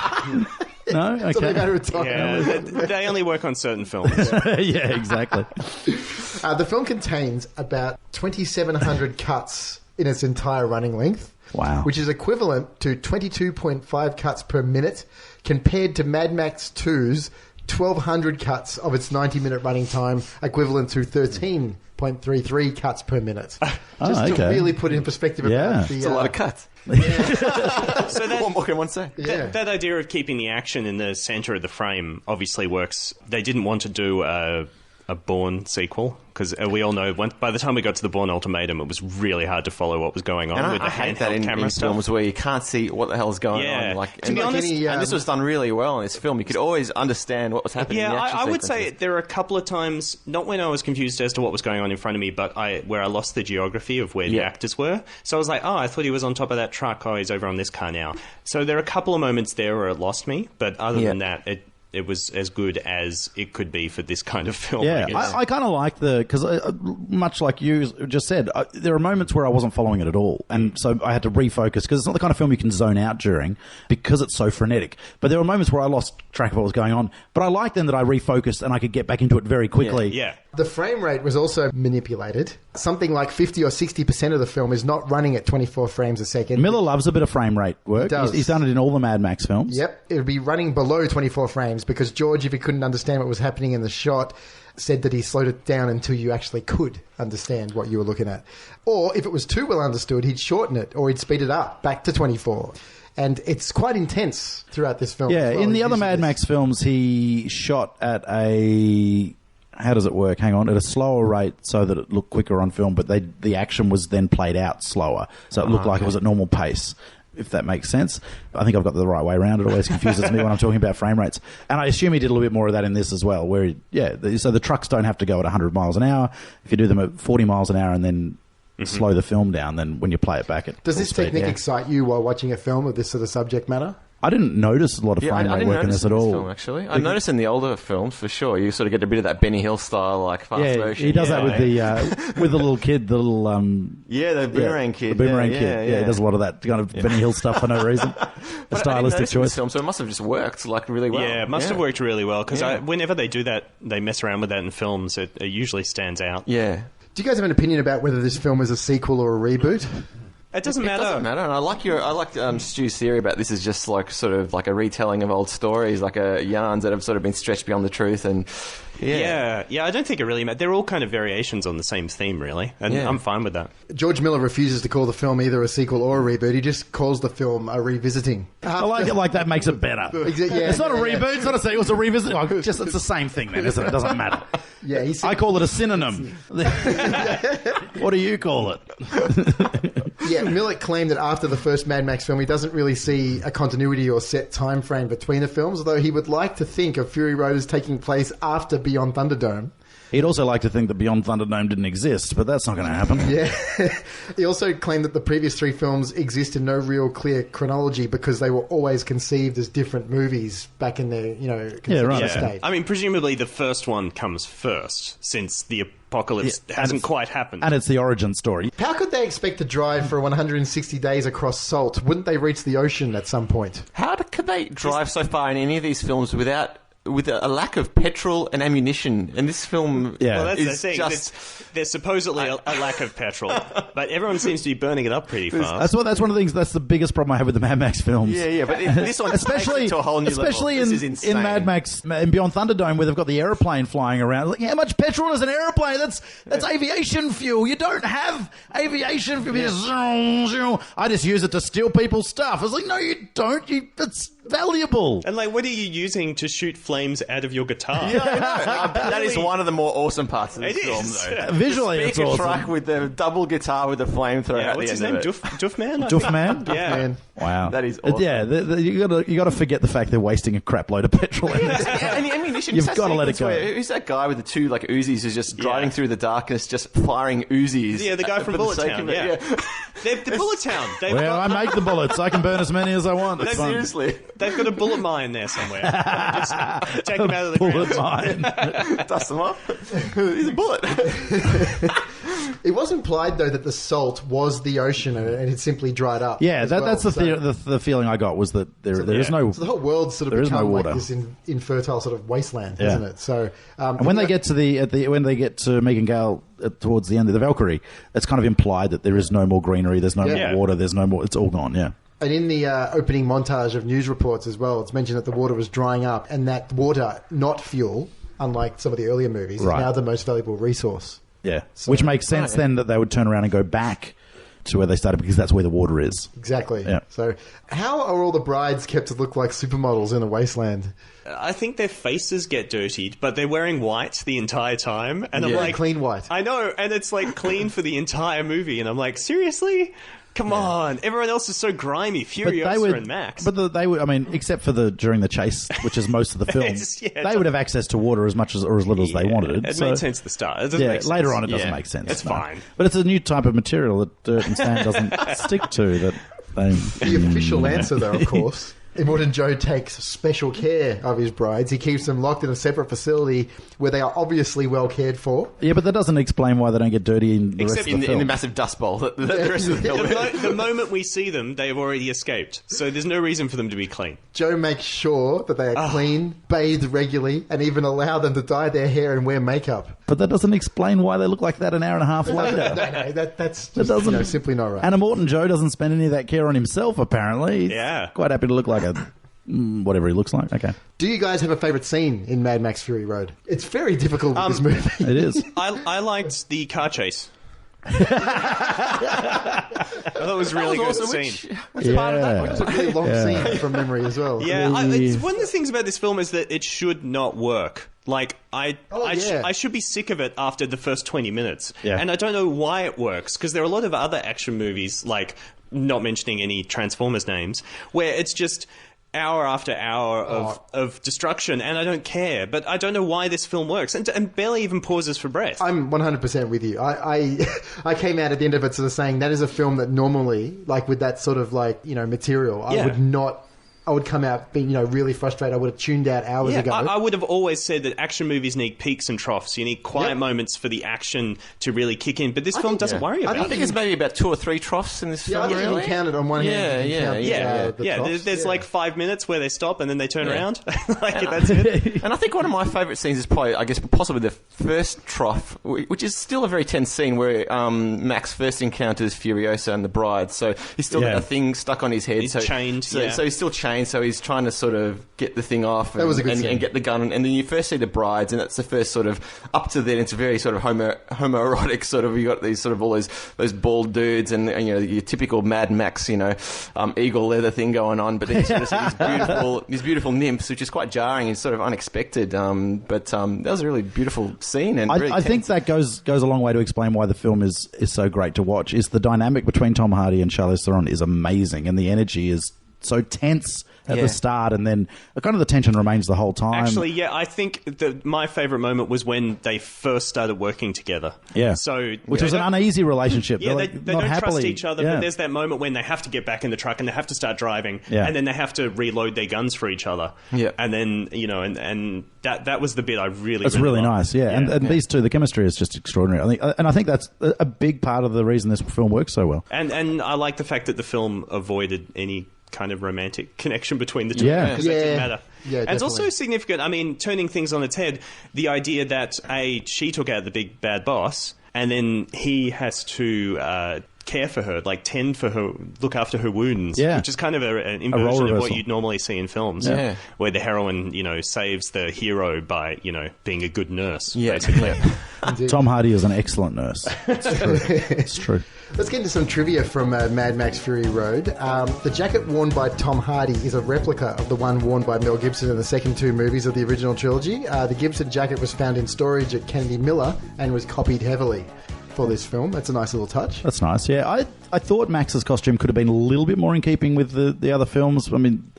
No? Okay. So they matter of time. Yeah, they only work on certain films. Yeah, exactly. The film contains about 2,700 cuts in its entire running length. Wow. Which is equivalent to 22.5 cuts per minute, compared to Mad Max 2's 1,200 cuts of its 90-minute running time, equivalent to 13.33 cuts per minute. Just to really put it in perspective about the... It's a lot of cuts. So that, what more can one say? That idea of keeping the action in the center of the frame obviously works. They didn't want to do a Bourne sequel, because we all know by the time we got to the Bourne Ultimatum, it was really hard to follow what was going on with the handheld camera in stuff. films where you can't see what the hell's going on. Like, to be honest, and this was done really well in this film. You could always understand what was happening. Yeah, in the action I would sequences. say there are a couple of times, not when I was confused as to what was going on in front of me, but where I lost the geography of where the actors were. So I was like, I thought he was on top of that truck. Oh, he's over on this car now. So there are a couple of moments there where it lost me, but other than that, it was as good as it could be for this kind of film. Yeah, I kind of like because much like you just said, there are moments where I wasn't following it at all, and so I had to refocus, because it's not the kind of film you can zone out during because it's so frenetic. But there were moments where I lost track of what was going on, but I liked then that I refocused and I could get back into it very quickly. Yeah. The frame rate was also manipulated. Something like 50 or 60% of the film is not running at 24 frames a second. Miller loves a bit of frame rate work. He does. He's done it in all the Mad Max films. Yep. It would be running below 24 frames because George, if he couldn't understand what was happening in the shot, said that he slowed it down until you actually could understand what you were looking at. Or if it was too well understood, he'd shorten it or he'd speed it up back to 24. And it's quite intense throughout this film. Yeah, well. in the other Mad Max films, he shot at a... How does it work? Hang on. At a slower rate so that it looked quicker on film, but the action was then played out slower. So it looked like it was at normal pace, if that makes sense. I think I've got the right way around. It always confuses me when I'm talking about frame rates. And I assume he did a little bit more of that in this as well, where, so the trucks don't have to go at 100 miles an hour. If you do them at 40 miles an hour and then slow the film down, then when you play it back at Does this full speed, technique excite you while watching a film of this sort of subject matter? I didn't notice a lot of frame rate work in this at all. Film, actually, I noticed in the older films for sure. You sort of get a bit of that Benny Hill style, like fast motion. He does that with the little kid, the little the boomerang kid. The boomerang kid. Yeah, he does a lot of that kind of Benny Hill stuff for no reason. A stylistic choice. Film, so it must have just worked like really well. Yeah, it must have worked really well, because whenever they do that, they mess around with that in films. It usually stands out. Yeah. Do you guys have an opinion about whether this film is a sequel or a reboot? It doesn't matter. It doesn't matter. And I like Stu's theory about this is just like sort of like a retelling of old stories, like yarns that have sort of been stretched beyond the truth. And yeah, I don't think it really matters. They're all kind of variations on the same theme, really, and I'm fine with that. George Miller refuses to call the film either a sequel or a reboot. He just calls the film a revisiting. I like it like that makes it better. It's not a reboot. It's not a sequel. It's a revisit. It's the same thing then, isn't it? It doesn't matter. Yeah, I call it a synonym. What do you call it? Yeah, Miller claimed that after the first Mad Max film, he doesn't really see a continuity or set time frame between the films, although he would like to think of Fury Road as taking place after Beyond Thunderdome. He'd also like to think that Beyond Thunderdome didn't exist, but that's not going to happen. Yeah. He also claimed that the previous three films exist in no real clear chronology because they were always conceived as different movies back in their, conceptual state. I mean, presumably the first one comes first, since the apocalypse hasn't quite happened. And it's the origin story. How could they expect to drive for 160 days across salt? Wouldn't they reach the ocean at some point? How could they drive so far in any of these films with a lack of petrol and ammunition? And this film well, that's is the thing. just... There's supposedly a lack of petrol, but everyone seems to be burning it up pretty fast. That's one of the things. That's the biggest problem I have with the Mad Max films. Yeah, but this one especially takes it to a whole new level. This is insane. In Mad Max and Beyond Thunderdome, where they've got the aeroplane flying around. Like, how much petrol is an aeroplane? That's aviation fuel. You don't have aviation fuel. I just use it to steal people's stuff. I was like, no, you don't. valuable. And like, what are you using to shoot flames out of your guitar? Yeah, I know. That is one of the more awesome parts of this film, though. Visually, it's Speaker awesome. track with the double guitar with the flamethrower Yeah, at what's the his end name? of it. Duffman? Duffman? Yeah. Man. Wow, That is awesome. Yeah, you got to forget the fact they're wasting a crap load of petrol. In this. Yeah, and the ammunition. You've It's that gotta let it sequence go. where- Who's that guy with the two like Uzis who's just driving through the darkness, just firing Uzis? Yeah, the guy from for the Bullet sake Town, of it, yeah. They're Bullet Town. They've Well, got, I make the bullets. I can burn as many as I want. It's fun. Seriously, they've got a bullet mine there somewhere. Just take them out of the Bullet ground. mine. dust them off. He's a bullet. It was implied, though, that the salt was the ocean and it had simply dried up. Yeah, as that's well. the feeling I got was that there is no. So the whole world's sort of There is become no like water. this infertile sort of wasteland, Yeah. isn't it? So, And when they get to when they get to Megan Gale towards the end of the Valkyrie, it's kind of implied that there is no more greenery, there's no Yeah. more water, there's no more. It's all gone. Yeah. And in the opening montage of news reports as well, it's mentioned that the water was drying up and that water, not fuel, unlike some of the earlier movies, Right. is now the most valuable resource. Yeah, which makes sense then that they would turn around and go back to where they started because that's where the water is. Exactly. Yeah. So how are all the brides kept to look like supermodels in a wasteland? I think their faces get dirtied, but they're wearing white the entire time. And I'm Yeah. like... Clean white. I know, and it's like clean for the entire movie. And I'm like, seriously? Come on. Everyone else is so grimy. Furiosa and Max. But they would. I mean, except for during the chase, which is most of the film, they would have access to water as much as or as little as they wanted. It So- made sense at the start. It doesn't Yeah, make sense. later on it doesn't Yeah. make sense. It's no. fine. But it's a new type of material that dirt and sand doesn't stick to. That they. The official answer, though, of course. Immortan Joe takes special care of his brides. He keeps them locked in a separate facility where they are obviously well cared for. Yeah, but that doesn't explain why they don't get dirty in the Except rest of in the the film. massive dust bowl that the rest of the film. The moment we see them, they have already escaped. So there's no reason for them to be clean. Joe makes sure that they are clean, bathed regularly, and even allow them to dye their hair and wear makeup. But that doesn't explain why they look like that an hour and a half later. No, that's That just, doesn't simply not right. And Immortan Joe doesn't spend any of that care on himself. Apparently, he's Yeah. quite happy to look like a whatever he looks like. Okay, Do you guys have a favourite scene in Mad Max Fury Road? It's very difficult with this movie. it is. I liked the car chase. I thought it was a really good scene. Which part of that? It's a really long scene from memory as well. Yeah, it's one of the things about this film is that it should not work. Like, I should be sick of it after the first 20 minutes. Yeah. And I don't know why it works, because there are a lot of other action movies, like, not mentioning any Transformers names, where it's just hour after hour of destruction, and I don't care. But I don't know why this film works, and barely even pauses for breath. I'm 100% with you. I came out at the end of it sort of saying that is a film that normally, like with that sort of like, material, I would come out being, really frustrated. I would have tuned out hours ago. I would have always said that action movies need peaks and troughs. You need quiet moments for the action to really kick in. But this film doesn't worry about I think it. there's maybe about 2 or 3 troughs in this Yeah, film. I think you really. can count it on one hand. You can count the troughs. There's like 5 minutes where they stop and then they turn Yeah. around. That's it. And I think one of my favourite scenes is probably, I guess, possibly the first trough, which is still a very tense scene where Max first encounters Furiosa and the bride. So he's still got a thing stuck on his head. He's so, chained, So, yeah. so he's still chained. So he's trying to sort of get the thing off and, That was a good scene. and get the gun. And then you first see the brides, and that's the first sort of up to then. It's very sort of homoerotic sort of. You got these sort of all those bald dudes and your typical Mad Max, eagle leather thing going on. But then you sort of see these beautiful nymphs, which is quite jarring and sort of unexpected. But that was a really beautiful scene. And really I think that goes a long way to explain why the film is so great to watch. Is the dynamic between Tom Hardy and Charlize Theron is amazing, and the energy is so tense at the start, and then kind of the tension remains the whole time. Actually, yeah, I think my favourite moment was when they first started working together. Yeah. So which was an uneasy relationship. Yeah, They're they not don't happily, trust each other, yeah. but there's that moment when they have to get back in the truck and they have to start driving, Yeah. and then they have to reload their guns for each other. Yeah. And then, and that was the bit I really It's really liked. nice, yeah. And these two, the chemistry is just extraordinary. I think that's a big part of the reason this film works so well. And I like the fact that the film avoided any kind of romantic connection between the two. Yeah. Because that didn't matter. Yeah, and it's also definitely. significant, I mean, turning things on its head, the idea that, she took out the big bad boss, and then he has to care for her, like tend for her, look after her wounds, Yeah. which is kind of an role inversion of what reversal. you'd normally see in films, Yeah. where the heroine, saves the hero by, being a good nurse, Yeah. basically. Tom Hardy is an excellent nurse. It's true. It's true. Let's get into some trivia from Mad Max Fury Road. The jacket worn by Tom Hardy is a replica of the one worn by Mel Gibson in the second two movies of the original trilogy. The Gibson jacket was found in storage at Kennedy Miller and was copied heavily for this film. That's a nice little touch. That's nice, yeah. I thought Max's costume could have been a little bit more in keeping with the other films. I mean,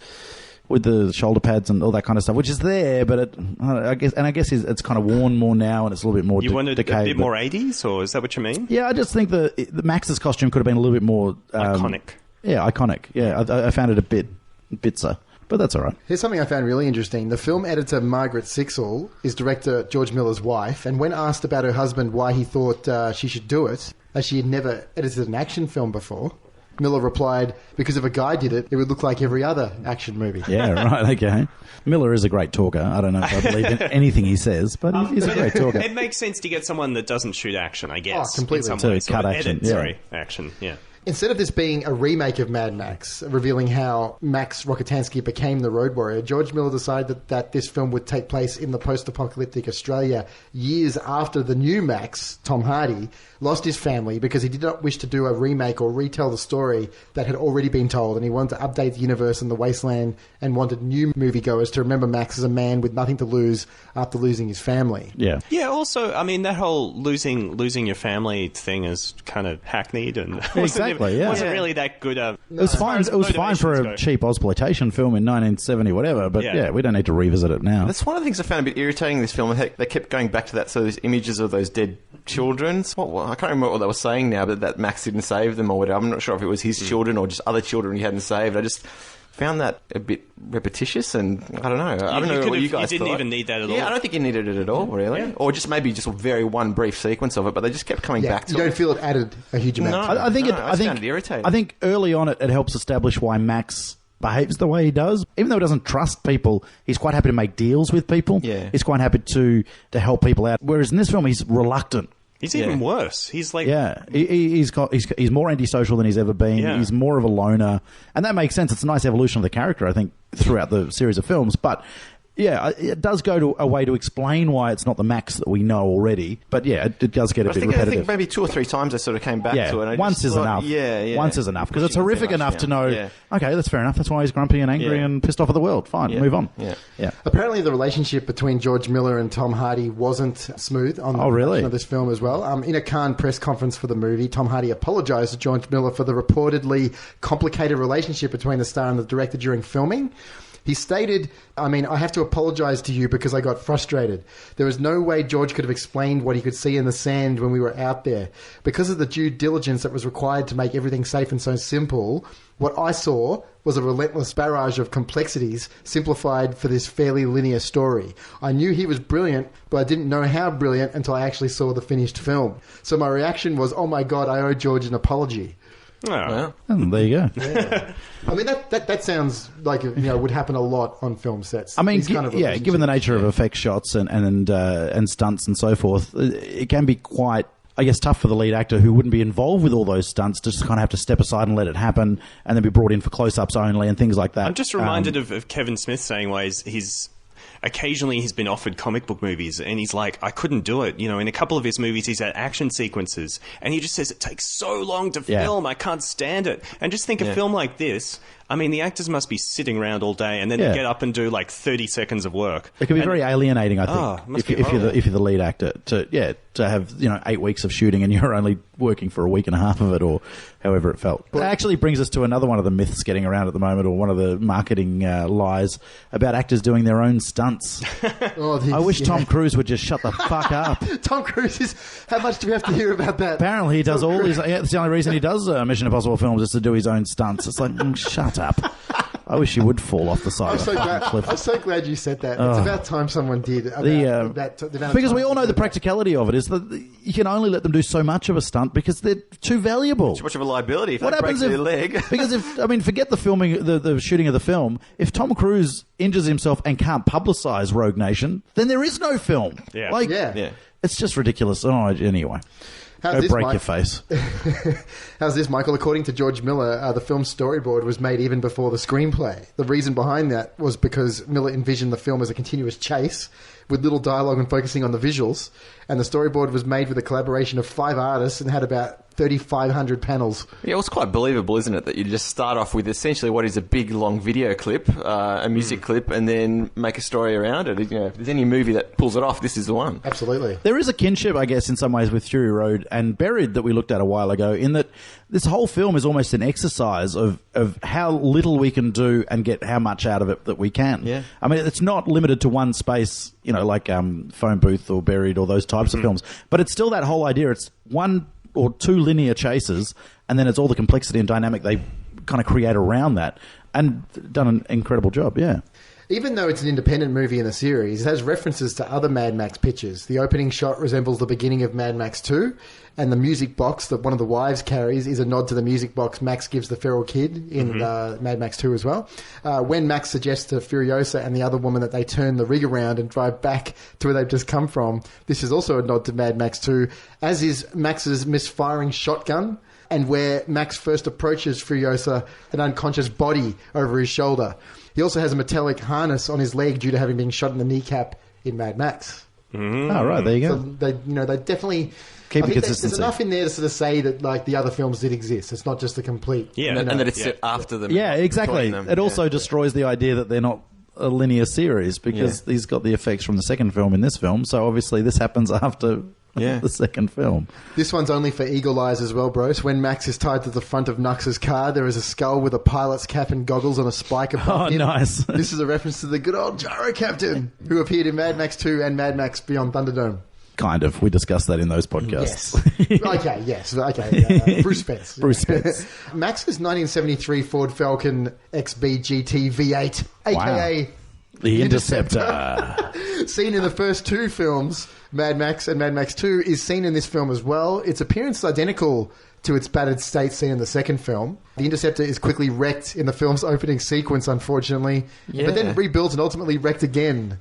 with the shoulder pads and all that kind of stuff, which is there, but I guess it's kind of worn more now and it's a little bit more You wanted decayed, a bit more 80s, or is that what you mean? Yeah, I just think the Max's costume could have been a little bit more... Iconic. Yeah, iconic. Yeah, I found it a bit so. But that's all right. Here's something I found really interesting. The film editor Margaret Sixel is director George Miller's wife, and when asked about her husband why he thought she should do it, as she had never edited an action film before, Miller replied, because if a guy did it, it would look like every other action movie. Yeah, right, okay. Miller is a great talker. I don't know if I believe in anything he says, but he's a great talker. It makes sense to get someone that doesn't shoot action, I guess. Oh, completely. In some To ways, cut or action, edit, yeah. sorry, action, yeah. Instead of this being a remake of Mad Max, revealing how Max Rokitansky became the Road Warrior, George Miller decided that this film would take place in the post-apocalyptic Australia years after the new Max, Tom Hardy, lost his family because he did not wish to do a remake or retell the story that had already been told, and he wanted to update the universe and the wasteland and wanted new moviegoers to remember Max as a man with nothing to lose after losing his family. Yeah. Yeah, also, I mean, that whole losing your family thing is kind of hackneyed and Exactly, yeah. wasn't really that good. It was fine. It was fine for a cheap exploitation film in 1970, whatever. But Yeah. yeah, we don't need to revisit it now. That's one of the things I found a bit irritating in this film. They kept going back to that, so those images of those dead children. I can't remember what they were saying now, but that Max didn't save them or whatever. I'm not sure if it was his children or just other children he hadn't saved. I just found that a bit repetitious, and I don't know. I don't know what you guys You didn't thought. even need that at all. Yeah, I don't think you needed it at all, really. Yeah. Or just maybe just a very one brief sequence of it, but they just kept coming Yeah, back to you it. don't feel it added a huge amount. No. to it. I think I just found it irritating. I think early on it helps establish why Max behaves the way he does. Even though he doesn't trust people, he's quite happy to make deals with people. Yeah. He's quite happy to help people out. Whereas in this film, he's reluctant. He's even worse. He's like... Yeah, he's more antisocial than he's ever been. Yeah. He's more of a loner, and that makes sense. It's a nice evolution of the character, I think, throughout the series of films. But yeah, it does go to a way to explain why it's not the Max that we know already. But yeah, it does get a bit I repetitive. think maybe 2 or 3 times I sort of came back Yeah, to it. And I once just is thought, enough. Yeah. Once is enough, because it's Pushing it horrific too much enough to know, Yeah. okay, that's fair enough. That's why he's grumpy and angry Yeah. and pissed off at the world. Fine, Yeah. move on. Yeah. Apparently, the relationship between George Miller and Tom Hardy wasn't smooth on the really? production of this film as well. In a Cannes press conference for the movie, Tom Hardy apologised to George Miller for the reportedly complicated relationship between the star and the director during filming. He stated, I have to apologise to you because I got frustrated. There was no way George could have explained what he could see in the sand when we were out there. Because of the due diligence that was required to make everything safe and so simple, what I saw was a relentless barrage of complexities simplified for this fairly linear story. I knew he was brilliant, but I didn't know how brilliant until I actually saw the finished film. So my reaction was, oh my God, I owe George an apology. Oh. Well, And there you go. I mean, that sounds like would happen a lot on film sets. I mean, These kind of given the nature of effect shots and stunts and so forth, it can be quite, I guess, tough for the lead actor who wouldn't be involved with all those stunts to just kind of have to step aside and let it happen and then be brought in for close-ups only and things like that. I'm just reminded of Kevin Smith saying why occasionally he's been offered comic book movies and he's like, I couldn't do it. In a couple of his movies he's had action sequences and he just says it takes so long to film, I can't stand it. And just think a film like this, I mean, the actors must be sitting around all day and then they get up and do like 30 seconds of work. It can be very alienating, I think, if you're the lead actor to have 8 weeks of shooting and you're only working for a week and a half of it or however it felt. It actually brings us to another one of the myths getting around at the moment, or one of the marketing lies about actors doing their own stunts. I wish Tom Cruise would just shut the fuck up. Tom Cruise is... How much do we have to hear about that? Apparently he does all his... That's the only reason he does Mission Impossible films, is to do his own stunts. It's like, shut up. I wish you would fall off the side of a fucking cliff. I'm so glad you said that. It's about time someone did. Because we all know the practicality of it is that you can only let them do so much of a stunt because they're too valuable. too much of a liability if What that breaks happens their leg. Because forget the filming, the shooting of the film. If Tom Cruise injures himself and can't publicise Rogue Nation, then there is no film. Yeah. Like, Yeah. it's just ridiculous. Oh, anyway. How's this, break Mike? your face. How's this, Michael? According to George Miller, the film's storyboard was made even before the screenplay. The reason behind that was because Miller envisioned the film as a continuous chase with little dialogue and focusing on the visuals. And the storyboard was made with a collaboration of 5 artists and had about 3,500 panels. Yeah, it was quite believable, isn't it, that you just start off with essentially what is a big, long video clip, a music clip, and then make a story around it. You know, if there's any movie that pulls it off, this is the one. Absolutely. There is a kinship, I guess, in some ways with Fury Road and Buried that we looked at a while ago, in that this whole film is almost an exercise of how little we can do and get how much out of it that we can. Yeah. I mean, it's not limited to one space, you know, like Phone Booth or Buried or those types of films, but it's still that whole idea. It's one or two linear chases, and then it's all the complexity and dynamic they kind of create around that, and done an incredible job, yeah. Even though it's an independent movie in the series, it has references to other Mad Max pictures. The opening shot resembles the beginning of Mad Max 2, and the music box that one of the wives carries is a nod to the music box Max gives the feral kid in Mad Max 2 as well. When Max suggests to Furiosa and the other woman that they turn the rig around and drive back to where they've just come from, this is also a nod to Mad Max 2, as is Max's misfiring shotgun, and where Max first approaches Furiosa, an unconscious body over his shoulder. He also has a metallic harness on his leg due to having been shot in the kneecap in Mad Max. Oh, right, there you go. So they definitely Keep I the think consistency. There's enough in there to sort of say that like the other films did exist. It's not just a complete. Yeah, And that it's after them. Yeah, exactly. Them. It also destroys the idea that they're not a linear series, because he's got the effects from the second film in this film, so obviously this happens after the second film. This one's only for eagle eyes as well, bros. When Max is tied to the front of Nux's car, there is a skull with a pilot's cap and goggles on a spike above him. Nice. This is a reference to the good old Gyro Captain, who appeared in Mad Max 2 and Mad Max Beyond Thunderdome. Kind of. We discussed that in those podcasts. Yes. Okay, yes. Okay. Bruce Spence. Bruce Spence. Max's 1973 Ford Falcon XB GT V8, a.k.a. The Interceptor. Seen in the first two films, Mad Max and Mad Max 2, is seen in this film as well. Its appearance is identical to its battered state seen in the second film. The Interceptor is quickly wrecked in the film's opening sequence, unfortunately, but then rebuilt and ultimately wrecked again.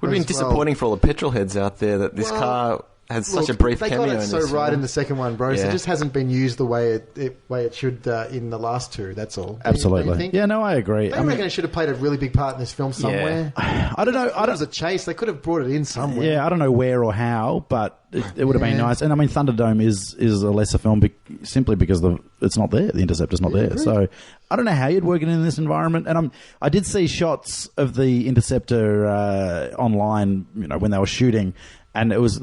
Would have been disappointing for all the petrol heads out there that this car has such a brief cameo in this They got it so right film. in the second one, bro. So it just hasn't been used the way it should in the last two. That's all. Absolutely. Don't you think? Yeah, no, I agree. I reckon it should have played a really big part in this film somewhere. I don't know. It was a chase. They could have brought it in somewhere. Yeah, I don't know where or how, but it would have been nice. And I mean, Thunderdome is a lesser film simply because it's not there. The Interceptor's not there. So I don't know how you'd work it in this environment. And I did see shots of the Interceptor online, when they were shooting, and it was.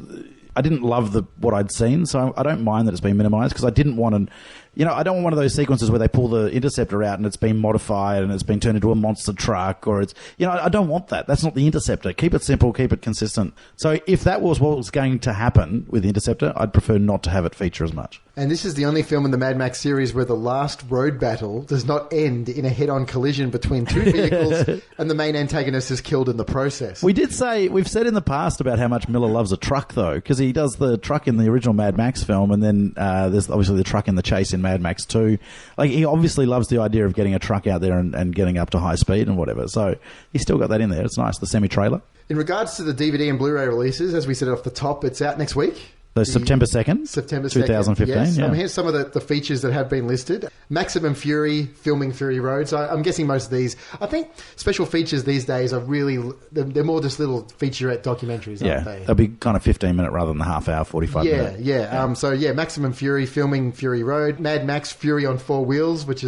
I didn't love what I'd seen, so I don't mind that it's been minimised, because I didn't want to. I don't want one of those sequences where they pull the Interceptor out and it's been modified and it's been turned into a monster truck, or it's, I don't want that. That's not the Interceptor. Keep it simple, keep it consistent. So if that was what was going to happen with the Interceptor, I'd prefer not to have it feature as much. And this is the only film in the Mad Max series where the last road battle does not end in a head-on collision between two vehicles and the main antagonist is killed in the process. We've said in the past about how much Miller loves a truck, though, because he does the truck in the original Mad Max film, and then there's obviously the truck in the chase in Mad Max 2. Like, he obviously loves the idea of getting a truck out there and getting up to high speed and whatever. So he's still got that in there. It's nice, the semi-trailer. In regards to the DVD and Blu-ray releases, as we said off the top, it's out next week. So September 2nd, September 2nd, 2015. Yes. Yeah. Here's some of the features that have been listed. Maximum Fury, filming Fury Road. So I'm guessing most of these. I think special features these days are really, they're more just little featurette documentaries, aren't they? They'll be kind of 15-minute rather than the half hour, 45 minute. Yeah. Maximum Fury, filming Fury Road. Mad Max Fury on 4 Wheels, which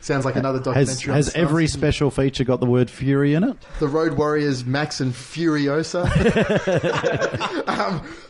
sounds like another documentary. Has every special feature got the word Fury in it? The Road Warriors, Max and Furiosa.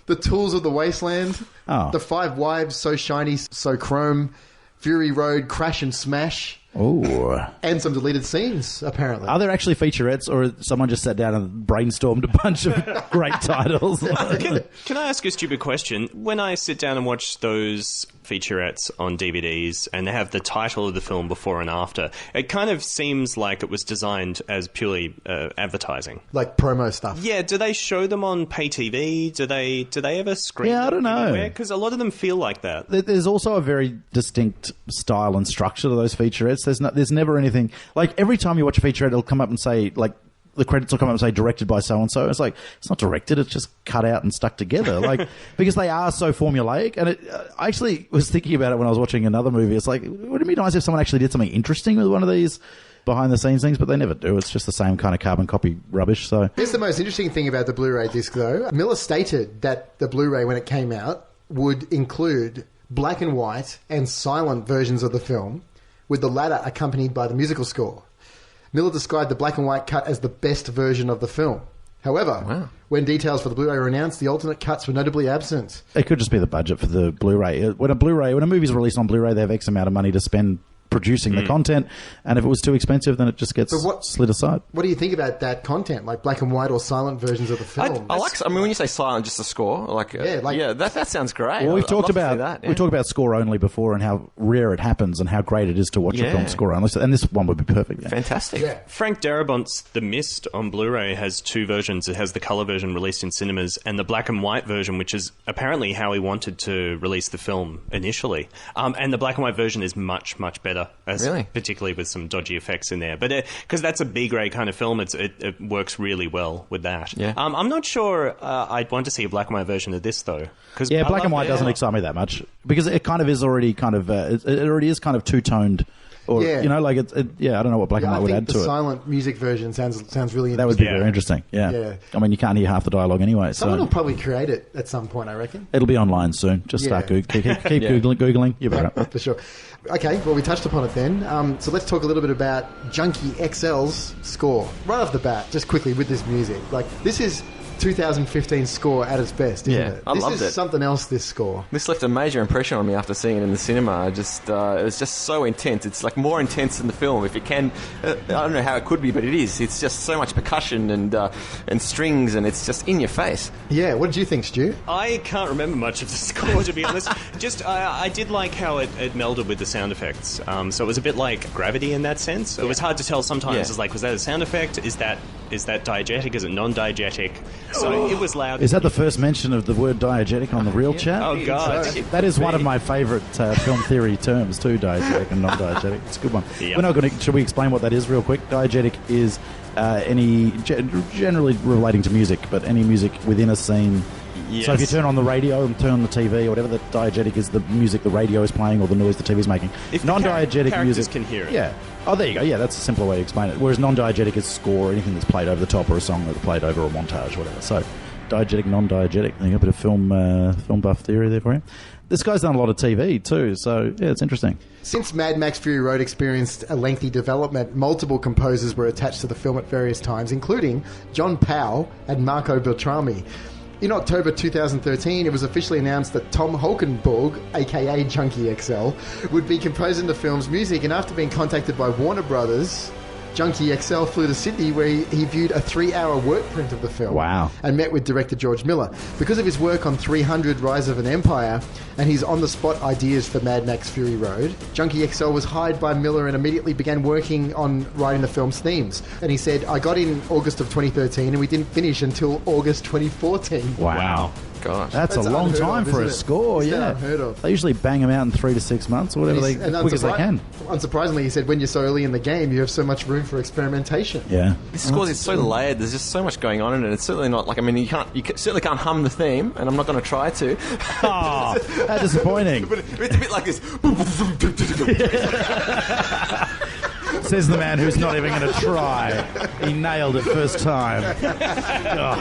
The Tools of the Wasteland. The 5 Wives, So Shiny, So Chrome. Fury Road, Crash and Smash. Oh. And some deleted scenes, apparently. Are there actually featurettes, or someone just sat down and brainstormed a bunch of great titles? Can I ask a stupid question? When I sit down and watch those featurettes on DVDs and they have the title of the film before and after, it kind of seems like it was designed as purely advertising. Like promo stuff. Yeah, do they show them on pay TV? Do they ever screen them? Yeah, I don't know. Because a lot of them feel like that. There's also a very distinct style and structure to those featurettes. There's never anything... Like, every time you watch a featurette, it'll come up and say, like, the credits will come up and say directed by so and so. It's like, it's not directed; it's just cut out and stuck together. Like, because they are so formulaic. And I actually was thinking about it when I was watching another movie. It's like, wouldn't it be nice if someone actually did something interesting with one of these behind the scenes things? But they never do. It's just the same kind of carbon copy rubbish. So here's the most interesting thing about the Blu-ray disc, though. Miller stated that the Blu-ray, when it came out, would include black and white and silent versions of the film, with the latter accompanied by the musical score. Miller described the black and white cut as the best version of the film. However, when details for the Blu-ray were announced, the alternate cuts were notably absent. It could just be the budget for the Blu-ray. When a movie's released on Blu-ray, they have X amount of money to spend producing the content, and if it was too expensive, then it just gets slid aside. What do you think about that content, like black and white or silent versions of the film? I mean, when you say silent, just the score, that sounds great. Well, we've talked about score only before and how rare it happens and how great it is to watch a film score only, and this one would be perfect. Yeah. Fantastic. Yeah. Frank Darabont's The Mist on Blu-ray has two versions. It has the colour version released in cinemas and the black and white version, which is apparently how he wanted to release the film initially. And the black and white version is much, much better. Really? Particularly with some dodgy effects in there. But because that's a B-grade kind of film, it works really well with that. Yeah. I'm not sure I'd want to see a black and white version of this, though. Yeah, black and white doesn't excite me that much. Because it kind of is already kind of... it already is kind of two-toned. Or, I don't know what black and white would add to it. The silent music version sounds really interesting. That would be very interesting, yeah. I mean, you can't hear half the dialogue anyway. Someone will probably create it at some point, I reckon. It'll be online soon. Just start Googling. Keep Googling. You're better. For sure. Okay, well, we touched upon it then. So let's talk a little bit about Junkie XL's score. Right off the bat, just quickly with this music. Like, this is 2015 score at its best, isn't it? I loved it. This is something else, this score. This left a major impression on me after seeing it in the cinema. It was just so intense. It's like more intense than the film. If it can, I don't know how it could be, but it is. It's just so much percussion and strings, and it's just in your face. Yeah, what did you think, Stu? I can't remember much of the score, to be honest. I did like how it melded with the sound effects. So it was a bit like Gravity in that sense. It was hard to tell sometimes. It's like, was that a sound effect? Is that diegetic? Is it non-diegetic? So it was loud. Is that the first mention of the word diegetic on the real chat? Oh, God. That is one of my favourite film theory terms, too, diegetic and non-diegetic. It's a good one. Yep. We're not going to... Should we explain what that is real quick? Diegetic is generally relating to music, but any music within a scene. Yes. So if you turn on the radio and turn on the TV or whatever, the diegetic is the music the radio is playing or the noise the TV is making. If non-diegetic music can hear it. Yeah. Oh, there you go. Yeah, that's a simpler way to explain it. Whereas non-diegetic is score, anything that's played over the top, or a song that's played over a montage, or whatever. So, diegetic, non-diegetic. There you go, a bit of film buff theory there for you. This guy's done a lot of TV too, so yeah, it's interesting. Since Mad Max Fury Road experienced a lengthy development, multiple composers were attached to the film at various times, including John Powell and Marco Beltrami. In October 2013, it was officially announced that Tom Holkenborg, aka Junkie XL, would be composing the film's music, and after being contacted by Warner Brothers, Junkie XL flew to Sydney where he viewed a 3-hour work print of the film. Wow. And met with director George Miller. Because of his work on 300 Rise of an Empire and his on-the-spot ideas for Mad Max Fury Road, Junkie XL was hired by Miller and immediately began working on writing the film's themes. And he said, I got in August of 2013 and we didn't finish until August 2014. Wow. Gosh. That's a long time for a score, yeah. Unheard of. They usually bang them out in 3 to 6 months or whatever quick as they can. Unsurprisingly, he said, when you're so early in the game, you have so much room for experimentation. Yeah. This score is so layered. There's just so much going on in it. It's certainly not like, I mean, you certainly can't hum the theme, and I'm not going to try to. Oh, how disappointing. But it's a bit like this. Says the man who's not even going to try. He nailed it first time.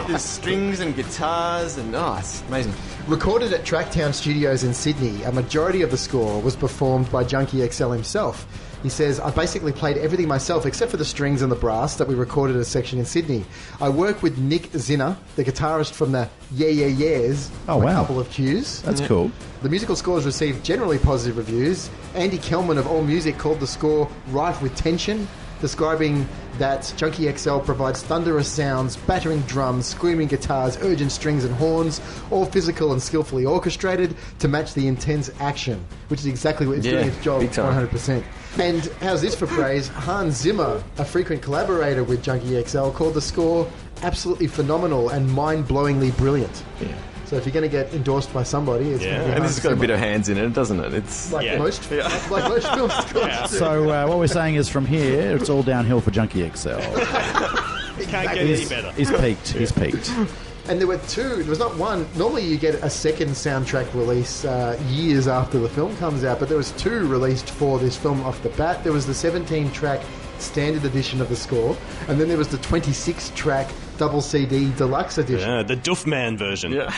There's strings and guitars and it's amazing. Recorded at Tracktown Studios in Sydney, a majority of the score was performed by Junkie XL himself. He says, I basically played everything myself except for the strings and the brass that we recorded a section in Sydney. I work with Nick Zinner, the guitarist from the Yeah Yeah Yeahs, on a couple of cues. That's cool. The musical scores received generally positive reviews. Andy Kellman of AllMusic called the score rife with tension, describing that Junkie XL provides thunderous sounds, battering drums, screaming guitars, urgent strings and horns, all physical and skillfully orchestrated to match the intense action, which is exactly what it's doing its job 100%. And how's this for praise? Hans Zimmer, a frequent collaborator with Junkie XL, called the score absolutely phenomenal and mind-blowingly brilliant. Yeah. So if you're going to get endorsed by somebody, it's going to be and this has got a bit of hands in it, doesn't it? It's like most films. So what we're saying is from here, it's all downhill for Junkie XL. Can't get any better. He's peaked. He's peaked. And there were two. There was not one. Normally, you get a second soundtrack release years after the film comes out, but there was two released for this film off the bat. There was the 17-track standard edition of the score, and then there was the 26-track double CD deluxe edition. Yeah, the Duffman version. Yeah.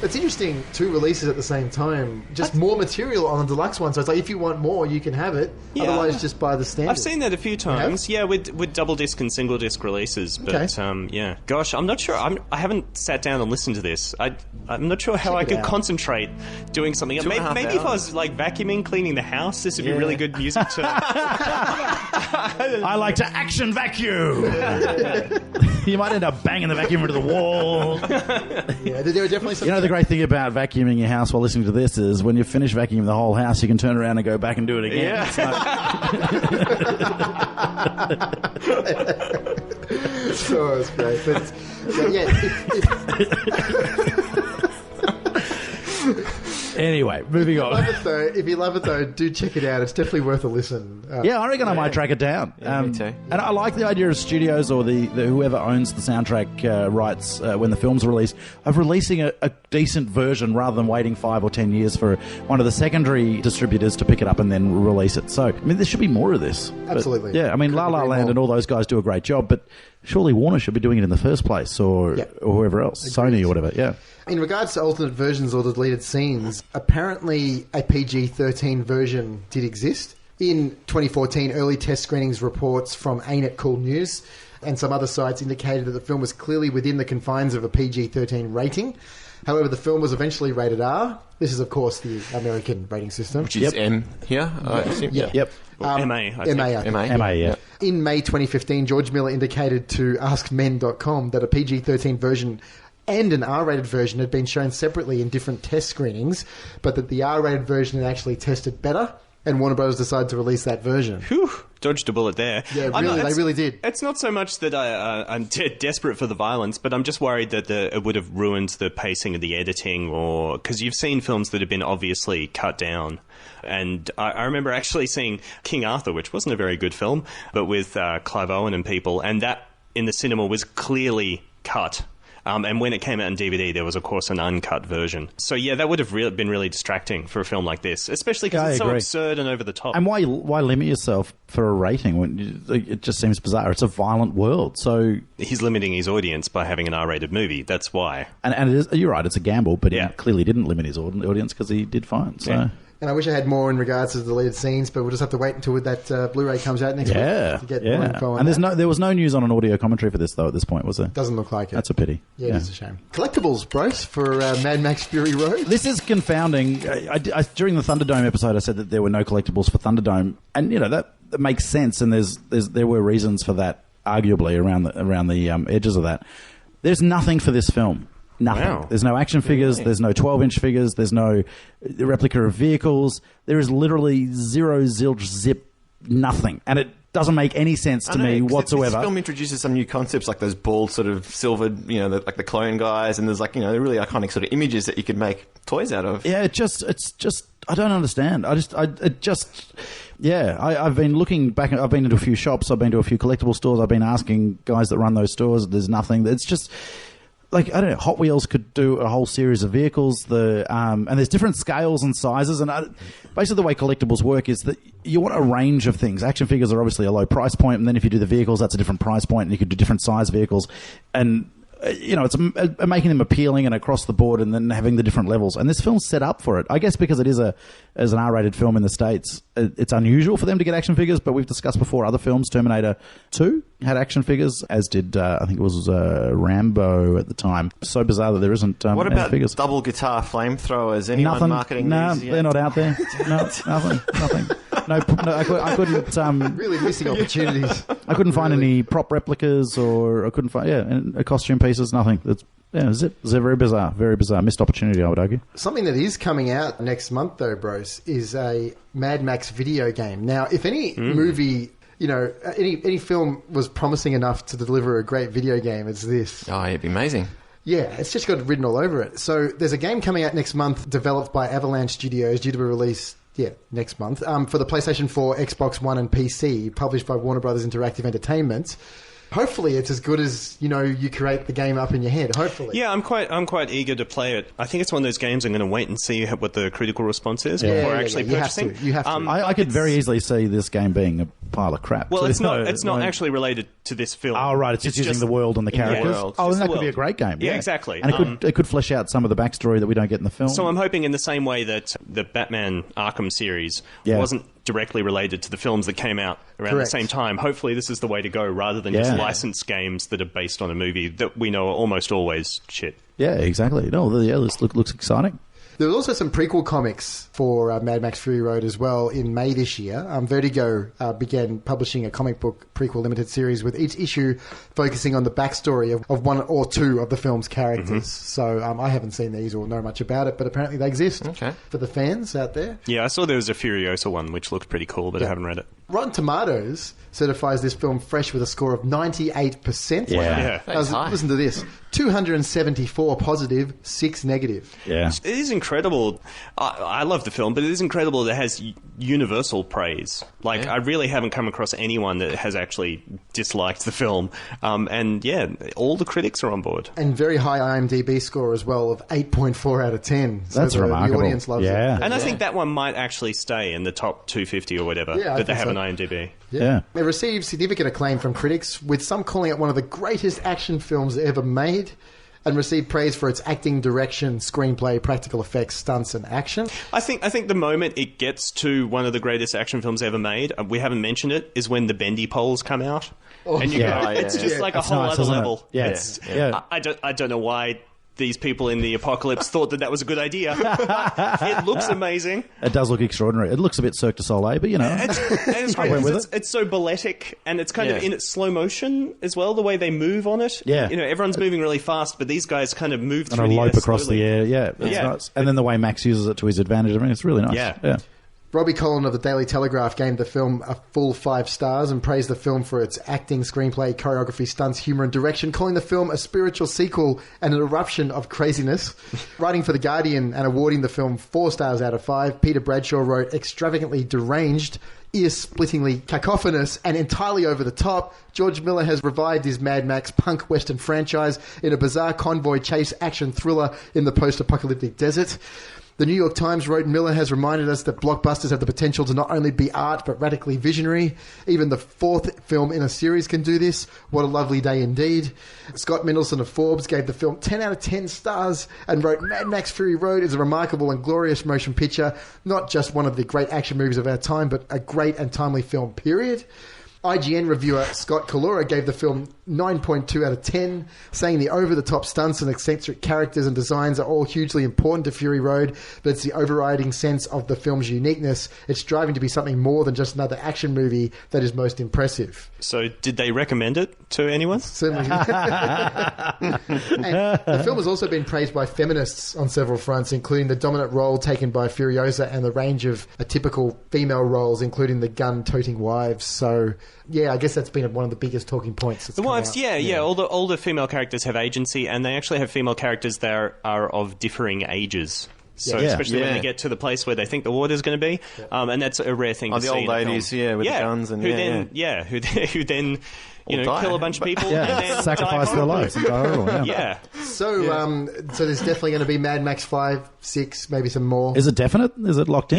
It's interesting, two releases at the same time. Just more material on the deluxe one. So it's like, if you want more, you can have it. Yeah. Otherwise, just buy the standard. I've seen that a few times. Yeah, with double disc and single disc releases. But yeah, gosh, I'm not sure. I haven't sat down and listened to this. I'm not sure how I could concentrate doing something. Maybe if I was like vacuuming, cleaning the house, this would be really good music to. I like to action vacuum. You might end up banging the vacuum into the wall. Yeah, there were definitely some. You know, the great thing about vacuuming your house while listening to this is when you finish vacuuming the whole house, you can turn around and go back and do it again. Yeah. Oh, it's great. But Anyway, moving on. If you love it though, do check it out. It's definitely worth a listen. Yeah, I reckon I might track it down. Yeah, me too. And I like the idea of studios or the whoever owns the soundtrack rights when the film's released, of releasing a decent version rather than waiting 5 or 10 years for one of the secondary distributors to pick it up and then release it. So, I mean, there should be more of this. Absolutely. But, yeah, I mean, La La Land and all those guys do a great job, but surely Warner should be doing it in the first place, or whoever else, Sony or whatever, yeah. In regards to alternate versions or deleted scenes, apparently a PG-13 version did exist. In 2014, early test screenings reports from ANET Cool News and some other sites indicated that the film was clearly within the confines of a PG-13 rating. However, the film was eventually rated R. This is, of course, the American rating system. Which is M here, I assume? Yeah. Yep. MA, I think. MA, yeah. In May 2015, George Miller indicated to AskMen.com that a PG-13 version and an R-rated version had been shown separately in different test screenings, but that the R-rated version had actually tested better, and Warner Bros. Decided to release that version. Whew, dodged a bullet there. Yeah, really, they really did. It's not so much that I'm desperate for the violence, but I'm just worried that it would have ruined the pacing of the editing, or because you've seen films that have been obviously cut down. And I remember actually seeing King Arthur, which wasn't a very good film, but with Clive Owen and people, and that in the cinema was clearly cut. And when it came out on DVD, there was, of course, an uncut version. So, yeah, that would have been really distracting for a film like this, especially because it's so absurd and over the top. And why limit yourself for a rating when it just seems bizarre? It's a violent world, so... He's limiting his audience by having an R-rated movie. That's why. And it is, you're right, it's a gamble, but he clearly didn't limit his audience because he did fine, so... Yeah. And I wish I had more in regards to the deleted scenes, but we'll just have to wait until that Blu-ray comes out next week to get more info on and there was no news on an audio commentary for this, though, at this point, was there? Doesn't look like it. That's a pity. Yeah, it is a shame. Collectibles, Brose, for Mad Max Fury Road. This is confounding. During the Thunderdome episode, I said that there were no collectibles for Thunderdome, and, you know, that makes sense, and there were reasons for that, arguably, around the edges of that. There's nothing for this film. Nothing. Wow. There's no action figures. There's no 12-inch figures. There's no replica of vehicles. There is literally zero, zilch, zip, nothing. And it doesn't make any sense to me whatsoever. This film introduces some new concepts, like those bald sort of silvered, like the clone guys, and there's the really iconic sort of images that you could make toys out of. Yeah, it's just I don't understand. I've been looking back. I've been into a few shops. I've been to a few collectible stores. I've been asking guys that run those stores. There's nothing. It's just... I don't know, Hot Wheels could do a whole series of vehicles, and there's different scales and sizes, and basically the way collectibles work is that you want a range of things. Action figures are obviously a low price point, and then if you do the vehicles, that's a different price point, and you could do different size vehicles, and it's making them appealing and across the board, and then having the different levels. And this film's set up for it. I guess because it is as an R-rated film in the States, it's unusual for them to get action figures, but we've discussed before other films. Terminator 2 had action figures, as did, I think it was Rambo at the time. So bizarre that there isn't what about figures. Double guitar flamethrowers? Anyone marketing these? They're not out there. No, nothing. No, I couldn't... really missing opportunities. I couldn't find any prop replicas, or I couldn't find costume pieces. Nothing. It's very bizarre. Very bizarre. Missed opportunity, I would argue. Something that is coming out next month, though, Brose, is a Mad Max video game. Now, if any movie, any film was promising enough to deliver a great video game, it's this. Oh, it'd be amazing. Yeah, it's just got it written all over it. So there's a game coming out next month developed by Avalanche Studios, due to be released next month, for the PlayStation 4, Xbox One and PC, published by Warner Brothers Interactive Entertainment. hopefully it's as good as, you create the game up in your head. Hopefully. Yeah, I'm quite eager to play it. I think it's one of those games I'm going to wait and see what the critical response is before actually purchasing. You have to. I could very easily see this game being a pile of crap. Well, it's not actually related to this film. Oh, right. It's just using the world and the characters. world. Oh, Just then that the could be a world. great game. Yeah, exactly. And it could flesh out some of the backstory that we don't get in the film. So I'm hoping in the same way that the Batman Arkham series Yeah. wasn't directly related to the films that came out around Correct. the same time, hopefully this is the way to go rather than just licensed games that are based on a movie that we know are almost always shit. Yeah, exactly. No, this looks exciting. There was also some prequel comics for Mad Max Fury Road as well in May this year. Vertigo began publishing a comic book prequel limited series with each issue focusing on the backstory of one or two of the film's characters. So I haven't seen these or know much about it, but apparently they exist for the fans out there. Yeah, I saw there was a Furiosa one which looked pretty cool, but I haven't read it. Rotten Tomatoes certifies this film fresh with a score of 98%. Yeah. Listen to this. 274 positive, 6 negative. Yeah. It is incredible. I love the film, but it is incredible that it has universal praise. Like, I really haven't come across anyone that has actually disliked the film. And yeah, all the critics are on board. And very high IMDb score as well of 8.4 out of 10. So That's remarkable. The audience loves it. And I think that one might actually stay in the top 250 or whatever that they have on IMDb. Yeah. It received significant acclaim from critics, with some calling it one of the greatest action films ever made, and received praise for its acting, direction, screenplay, practical effects, stunts, and action. I think the moment it gets to one of the greatest action films ever made, we haven't mentioned it, is when the bendy poles come out. And you go, it's just like a whole other level. Yeah. I don't know why these people in the apocalypse thought that was a good idea. It looks amazing. It does look extraordinary. It looks a bit Cirque du Soleil, but It's great. It's so balletic, and it's kind of in its slow motion as well, the way they move on it. Yeah. Everyone's moving really fast, but these guys kind of move and through a the lope air across slowly. the air. Yeah, it's nice. And then the way Max uses it to his advantage. I mean, it's really nice. Yeah. Robbie Collin of the Daily Telegraph gave the film a full 5 stars and praised the film for its acting, screenplay, choreography, stunts, humour and direction, calling the film a spiritual sequel and an eruption of craziness. Writing for The Guardian and awarding the film 4 stars out of 5, Peter Bradshaw wrote, extravagantly deranged, ear-splittingly cacophonous and entirely over the top. George Miller has revived his Mad Max punk western franchise in a bizarre convoy chase action thriller in the post-apocalyptic desert. The New York Times wrote, Miller has reminded us that blockbusters have the potential to not only be art, but radically visionary. Even the 4th film in a series can do this. What a lovely day indeed. Scott Mendelson of Forbes gave the film 10 out of 10 stars and wrote, Mad Max Fury Road is a remarkable and glorious motion picture, not just one of the great action movies of our time, but a great and timely film, period. IGN reviewer Scott Kalora gave the film 9.2 out of 10, saying the over-the-top stunts and eccentric characters and designs are all hugely important to Fury Road, but it's the overriding sense of the film's uniqueness. It's striving to be something more than just another action movie that is most impressive. So did they recommend it to anyone? Certainly. And the film has also been praised by feminists on several fronts, including the dominant role taken by Furiosa and the range of atypical female roles, including the gun-toting wives. So, yeah, I guess that's been one of the biggest talking points. The wives, yeah. All the female characters have agency, and they actually have female characters that are of differing ages. So especially when they get to the place where they think the water's going to be, and that's a rare thing to see. The old ladies, with the guns, and who then kill a bunch of people and then sacrifice their lives. So there's definitely going to be Mad Max 5, 6, maybe some more. Is it definite? Is it locked in?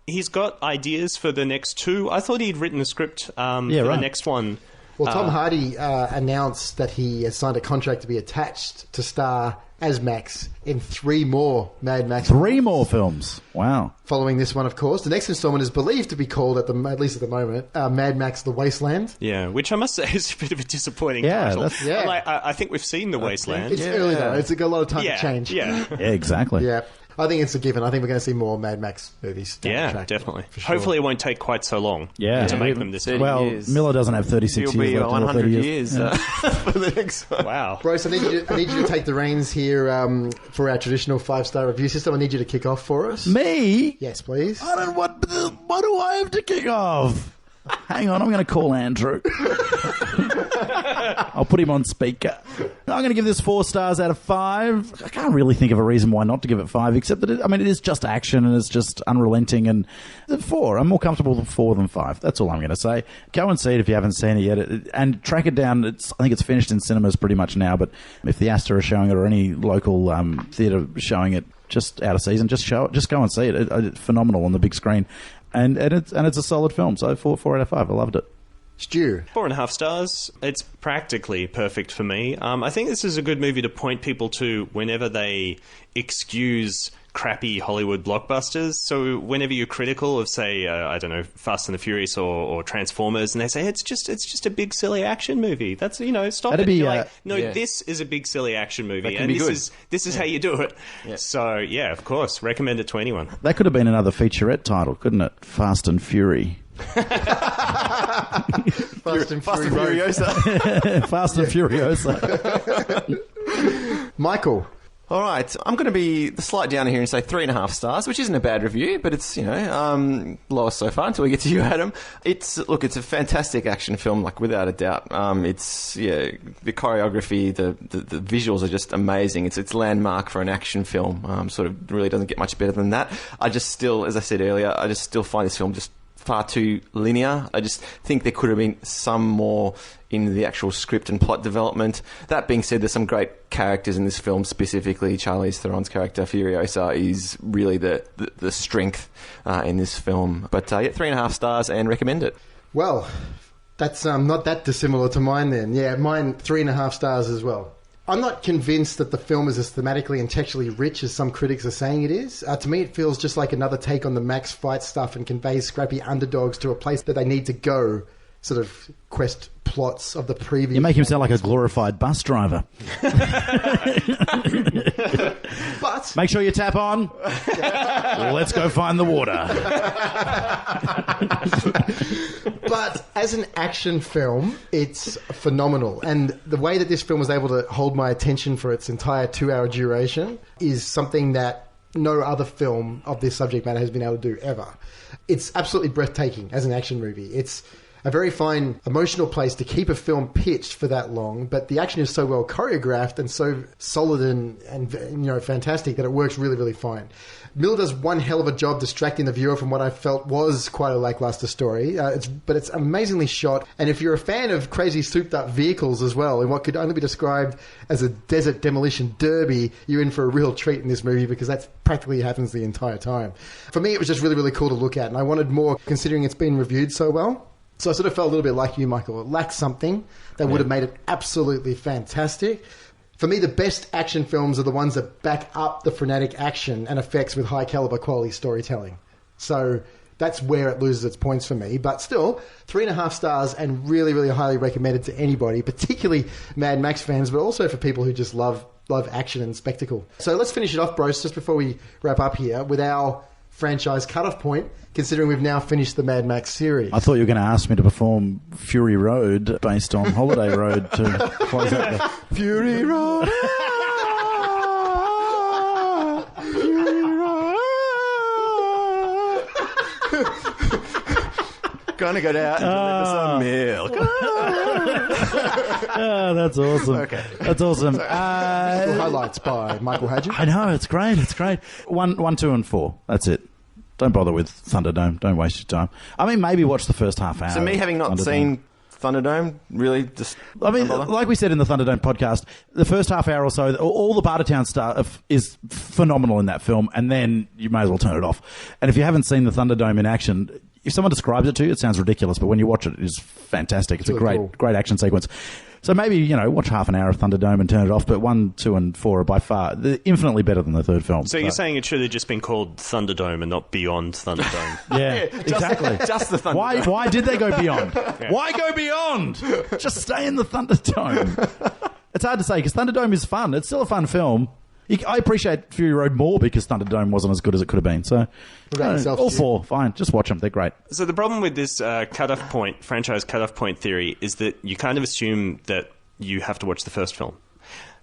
He's got ideas for the next 2. I thought he'd written a script for the next one. Well, Tom Hardy announced that he has signed a contract to be attached to star as Max in 3 more Mad Max. 3 more films. Wow. Following this one, of course. The next installment is believed to be called, at least at the moment, Mad Max The Wasteland. Yeah, which I must say is a bit of a disappointing title. I think we've seen The Wasteland. It's early, though. It's got a lot of time to change. Yeah, exactly. Yeah. I think it's a given. I think we're going to see more Mad Max movies. Definitely. Sure. Hopefully it won't take quite so long to make them this. Well, years. Miller doesn't have 36 He'll years be left. 100 years for the next one. Wow. Bryce, I need you to take the reins here for our traditional 5-star review system. I need you to kick off for us. Me? Yes, please. What do I have to kick off? Hang on, I'm going to call Andrew. I'll put him on speaker. I'm going to give this 4 stars out of 5. I can't really think of a reason why not to give it 5, except that it is just action and it's just unrelenting. And 4, I'm more comfortable with 4 than 5. That's all I'm going to say. Go and see it if you haven't seen it yet, and track it down. I think it's finished in cinemas pretty much now. But if the Astor are showing it or any local theatre showing it just out of season, just show it. Just go and see it. It's phenomenal on the big screen. And it's a solid film, so 4 out of 5. I loved it. Stu. 4.5 stars. It's practically perfect for me. I think this is a good movie to point people to whenever they excuse crappy Hollywood blockbusters. So whenever you're critical of, say, I don't know, Fast and the Furious or Transformers, and they say it's just a big silly action movie. That's stop That'd it. be, You're like, no, yeah. this is a big silly action movie, That can and be good. this is how you do it. Yeah. So yeah, of course, recommend it to anyone. That could have been another featurette title, couldn't it? Fast and Fury. Fast and Fast and Fury Road. Furiosa. Fast and Furiosa. Michael. All right, I'm going to be the slight downer here and say 3.5 stars, which isn't a bad review, but it's lowest so far until we get to you, Adam. It's a fantastic action film, without a doubt. It's the choreography, the visuals are just amazing. It's landmark for an action film. Sort of really doesn't get much better than that. I just still, as I said earlier, I just still find this film just far too linear. I just think there could have been some more in the actual script and plot development. That being said, there's some great characters in this film, specifically Charlize Theron's character, Furiosa, is really the strength in this film. But 3.5 stars and recommend it. Well, that's not that dissimilar to mine then. Yeah, mine 3.5 stars as well. I'm not convinced that the film is as thematically and textually rich as some critics are saying it is. To me, it feels just like another take on the Max fight stuff and conveys scrappy underdogs to a place that they need to go, sort of quest plots of the previous. You make him sound like a glorified bus driver. But Make sure you tap on. Let's go find the water. But as an action film, it's phenomenal. And the way that this film was able to hold my attention for its entire 2-hour duration is something that no other film of this subject matter has been able to do ever. It's absolutely breathtaking as an action movie. It's a very fine emotional place to keep a film pitched for that long, but the action is so well choreographed and so solid and fantastic that it works really, really fine. Miller does one hell of a job distracting the viewer from what I felt was quite a lackluster story, but it's amazingly shot. And if you're a fan of crazy souped-up vehicles as well, in what could only be described as a desert demolition derby, you're in for a real treat in this movie because that's practically happens the entire time. For me, it was just really, really cool to look at, and I wanted more considering it's been reviewed so well. So I sort of felt a little bit like you, Michael. It lacked something that would have made it absolutely fantastic. For me, the best action films are the ones that back up the frenetic action and effects with high caliber quality storytelling. So that's where it loses its points for me. But still, 3.5 stars and really, really highly recommended to anybody, particularly Mad Max fans, but also for people who just love action and spectacle. So let's finish it off, Brose, just before we wrap up here, with our franchise cutoff point, considering we've now finished the Mad Max series. I thought you were going to ask me to perform Fury Road based on Holiday Road to close out the Fury Road. Fury Road. Gonna go down and deliver some milk. Oh, that's awesome. Okay. That's awesome. Highlights by Michael Hadjion. I know, it's great. It's great. 1, 2, and 4. That's it. Don't bother with Thunderdome. Don't waste your time. I mean, maybe watch the first half hour. So me having not seen Thunderdome, really just... I mean, don't bother? like we said in the Thunderdome podcast, the first half hour or so, all the Bartertown stuff is phenomenal in that film, and then you may as well turn it off. And if you haven't seen the Thunderdome in action, if someone describes it to you, it sounds ridiculous, but when you watch it, it is fantastic. It's a really great, cool. great action sequence. So maybe, watch half an hour of Thunderdome and turn it off, but 1, 2, and 4 are by far infinitely better than the third film. So you're saying it should have just been called Thunderdome and not Beyond Thunderdome? Yeah, exactly. Just the Thunderdome. Why did they go beyond? Why go beyond? Just stay in the Thunderdome. It's hard to say because Thunderdome is fun. It's still a fun film. I appreciate Fury Road more because Thunderdome wasn't as good as it could have been. So, all 4, fine. Just watch them. They're great. So the problem with this franchise cutoff point theory is that you kind of assume that you have to watch the first film.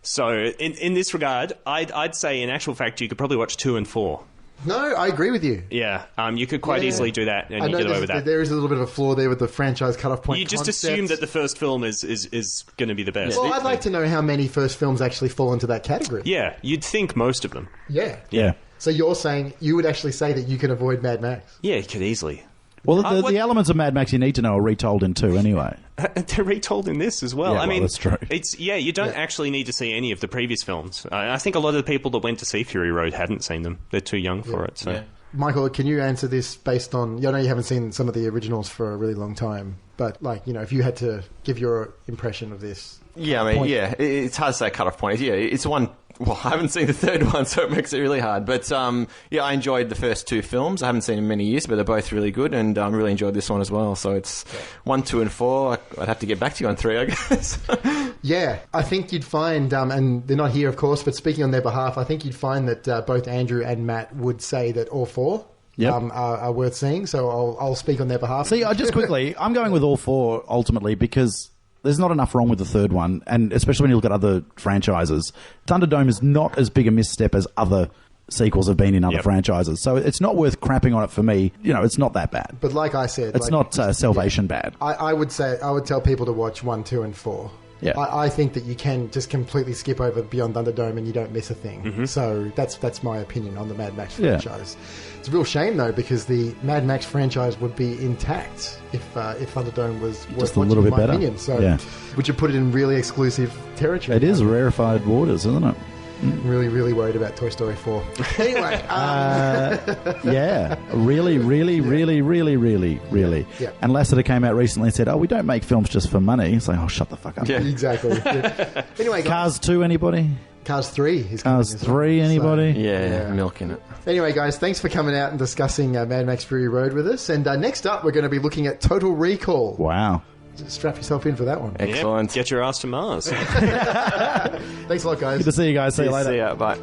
So in this regard, I'd say in actual fact you could probably watch 2 and 4 No, I agree with you. Yeah, you could quite Yeah. easily do that, and I you know get away with that. there is a little bit of a flaw there with the franchise cutoff point. You just concept. assume that the first film is going to be the best. Well, I'd like to know how many first films actually fall into that category. Yeah, you'd think most of them. Yeah. Yeah. So you're saying you would actually say that you can avoid Mad Max? Yeah, you could easily. Well, what- the elements of Mad Max you need to know are retold in 2 anyway. They're retold in this as well. Yeah, I well, mean, that's true. You don't actually need to see any of the previous films. I think a lot of the people that went to see Fury Road hadn't seen them. They're too young for it. So. Yeah. Michael, can you answer this based on... I know you haven't seen some of the originals for a really long time, but, if you had to give your impression of this... Yeah, I mean, point. it's hard to say cut-off point. Yeah, it's one... Well, I haven't seen the third one, so it makes it really hard. But, I enjoyed the first 2 films. I haven't seen them in many years, but they're both really good, and I really enjoyed this one as well. So it's 1, 2, and 4. I'd have to get back to you on 3, I guess. Yeah, I think you'd find, and they're not here, of course, but speaking on their behalf, I think you'd find that both Andrew and Matt would say that all 4 are worth seeing, so I'll speak on their behalf. See, just quickly, I'm going with all 4 ultimately because there's not enough wrong with the third one, and especially when you look at other franchises. Thunderdome is not as big a misstep as other sequels have been in other franchises, so it's not worth crapping on it for me. It's not that bad. But like I said... It's not Salvation bad. I would tell people to watch 1, 2, and 4. Yeah. I think that you can just completely skip over Beyond Thunderdome and you don't miss a thing. Mm-hmm. So that's my opinion on the Mad Max franchise. It's a real shame, though, because the Mad Max franchise would be intact if Thunderdome was Just a little bit better. Opinion. So, which would put it in really exclusive territory. It is rarefied waters, isn't it? I'm really, really worried about Toy Story 4. Anyway. Yeah. Really. Yeah. And Lasseter came out recently and said, we don't make films just for money. It's like, shut the fuck up. Yeah. Exactly. Yeah. Anyway, guys, Cars 2, anybody? Cars 3 is coming Cars as well. 3, anybody? Yeah, milking it. Anyway, guys, thanks for coming out and discussing Mad Max Fury Road with us. And next up, we're going to be looking at Total Recall. Wow. Just strap yourself in for that one. Excellent. Yep. Get your ass to Mars. Thanks a lot, guys. Good to see you guys. See you later. See ya. Bye.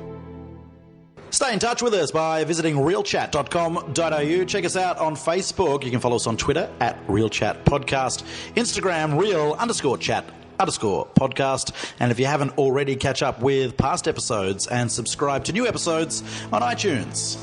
Stay in touch with us by visiting realchat.com.au. Check us out on Facebook. You can follow us on Twitter at realchatpodcast, Instagram real_chat_podcast. And if you haven't already, catch up with past episodes and subscribe to new episodes on iTunes.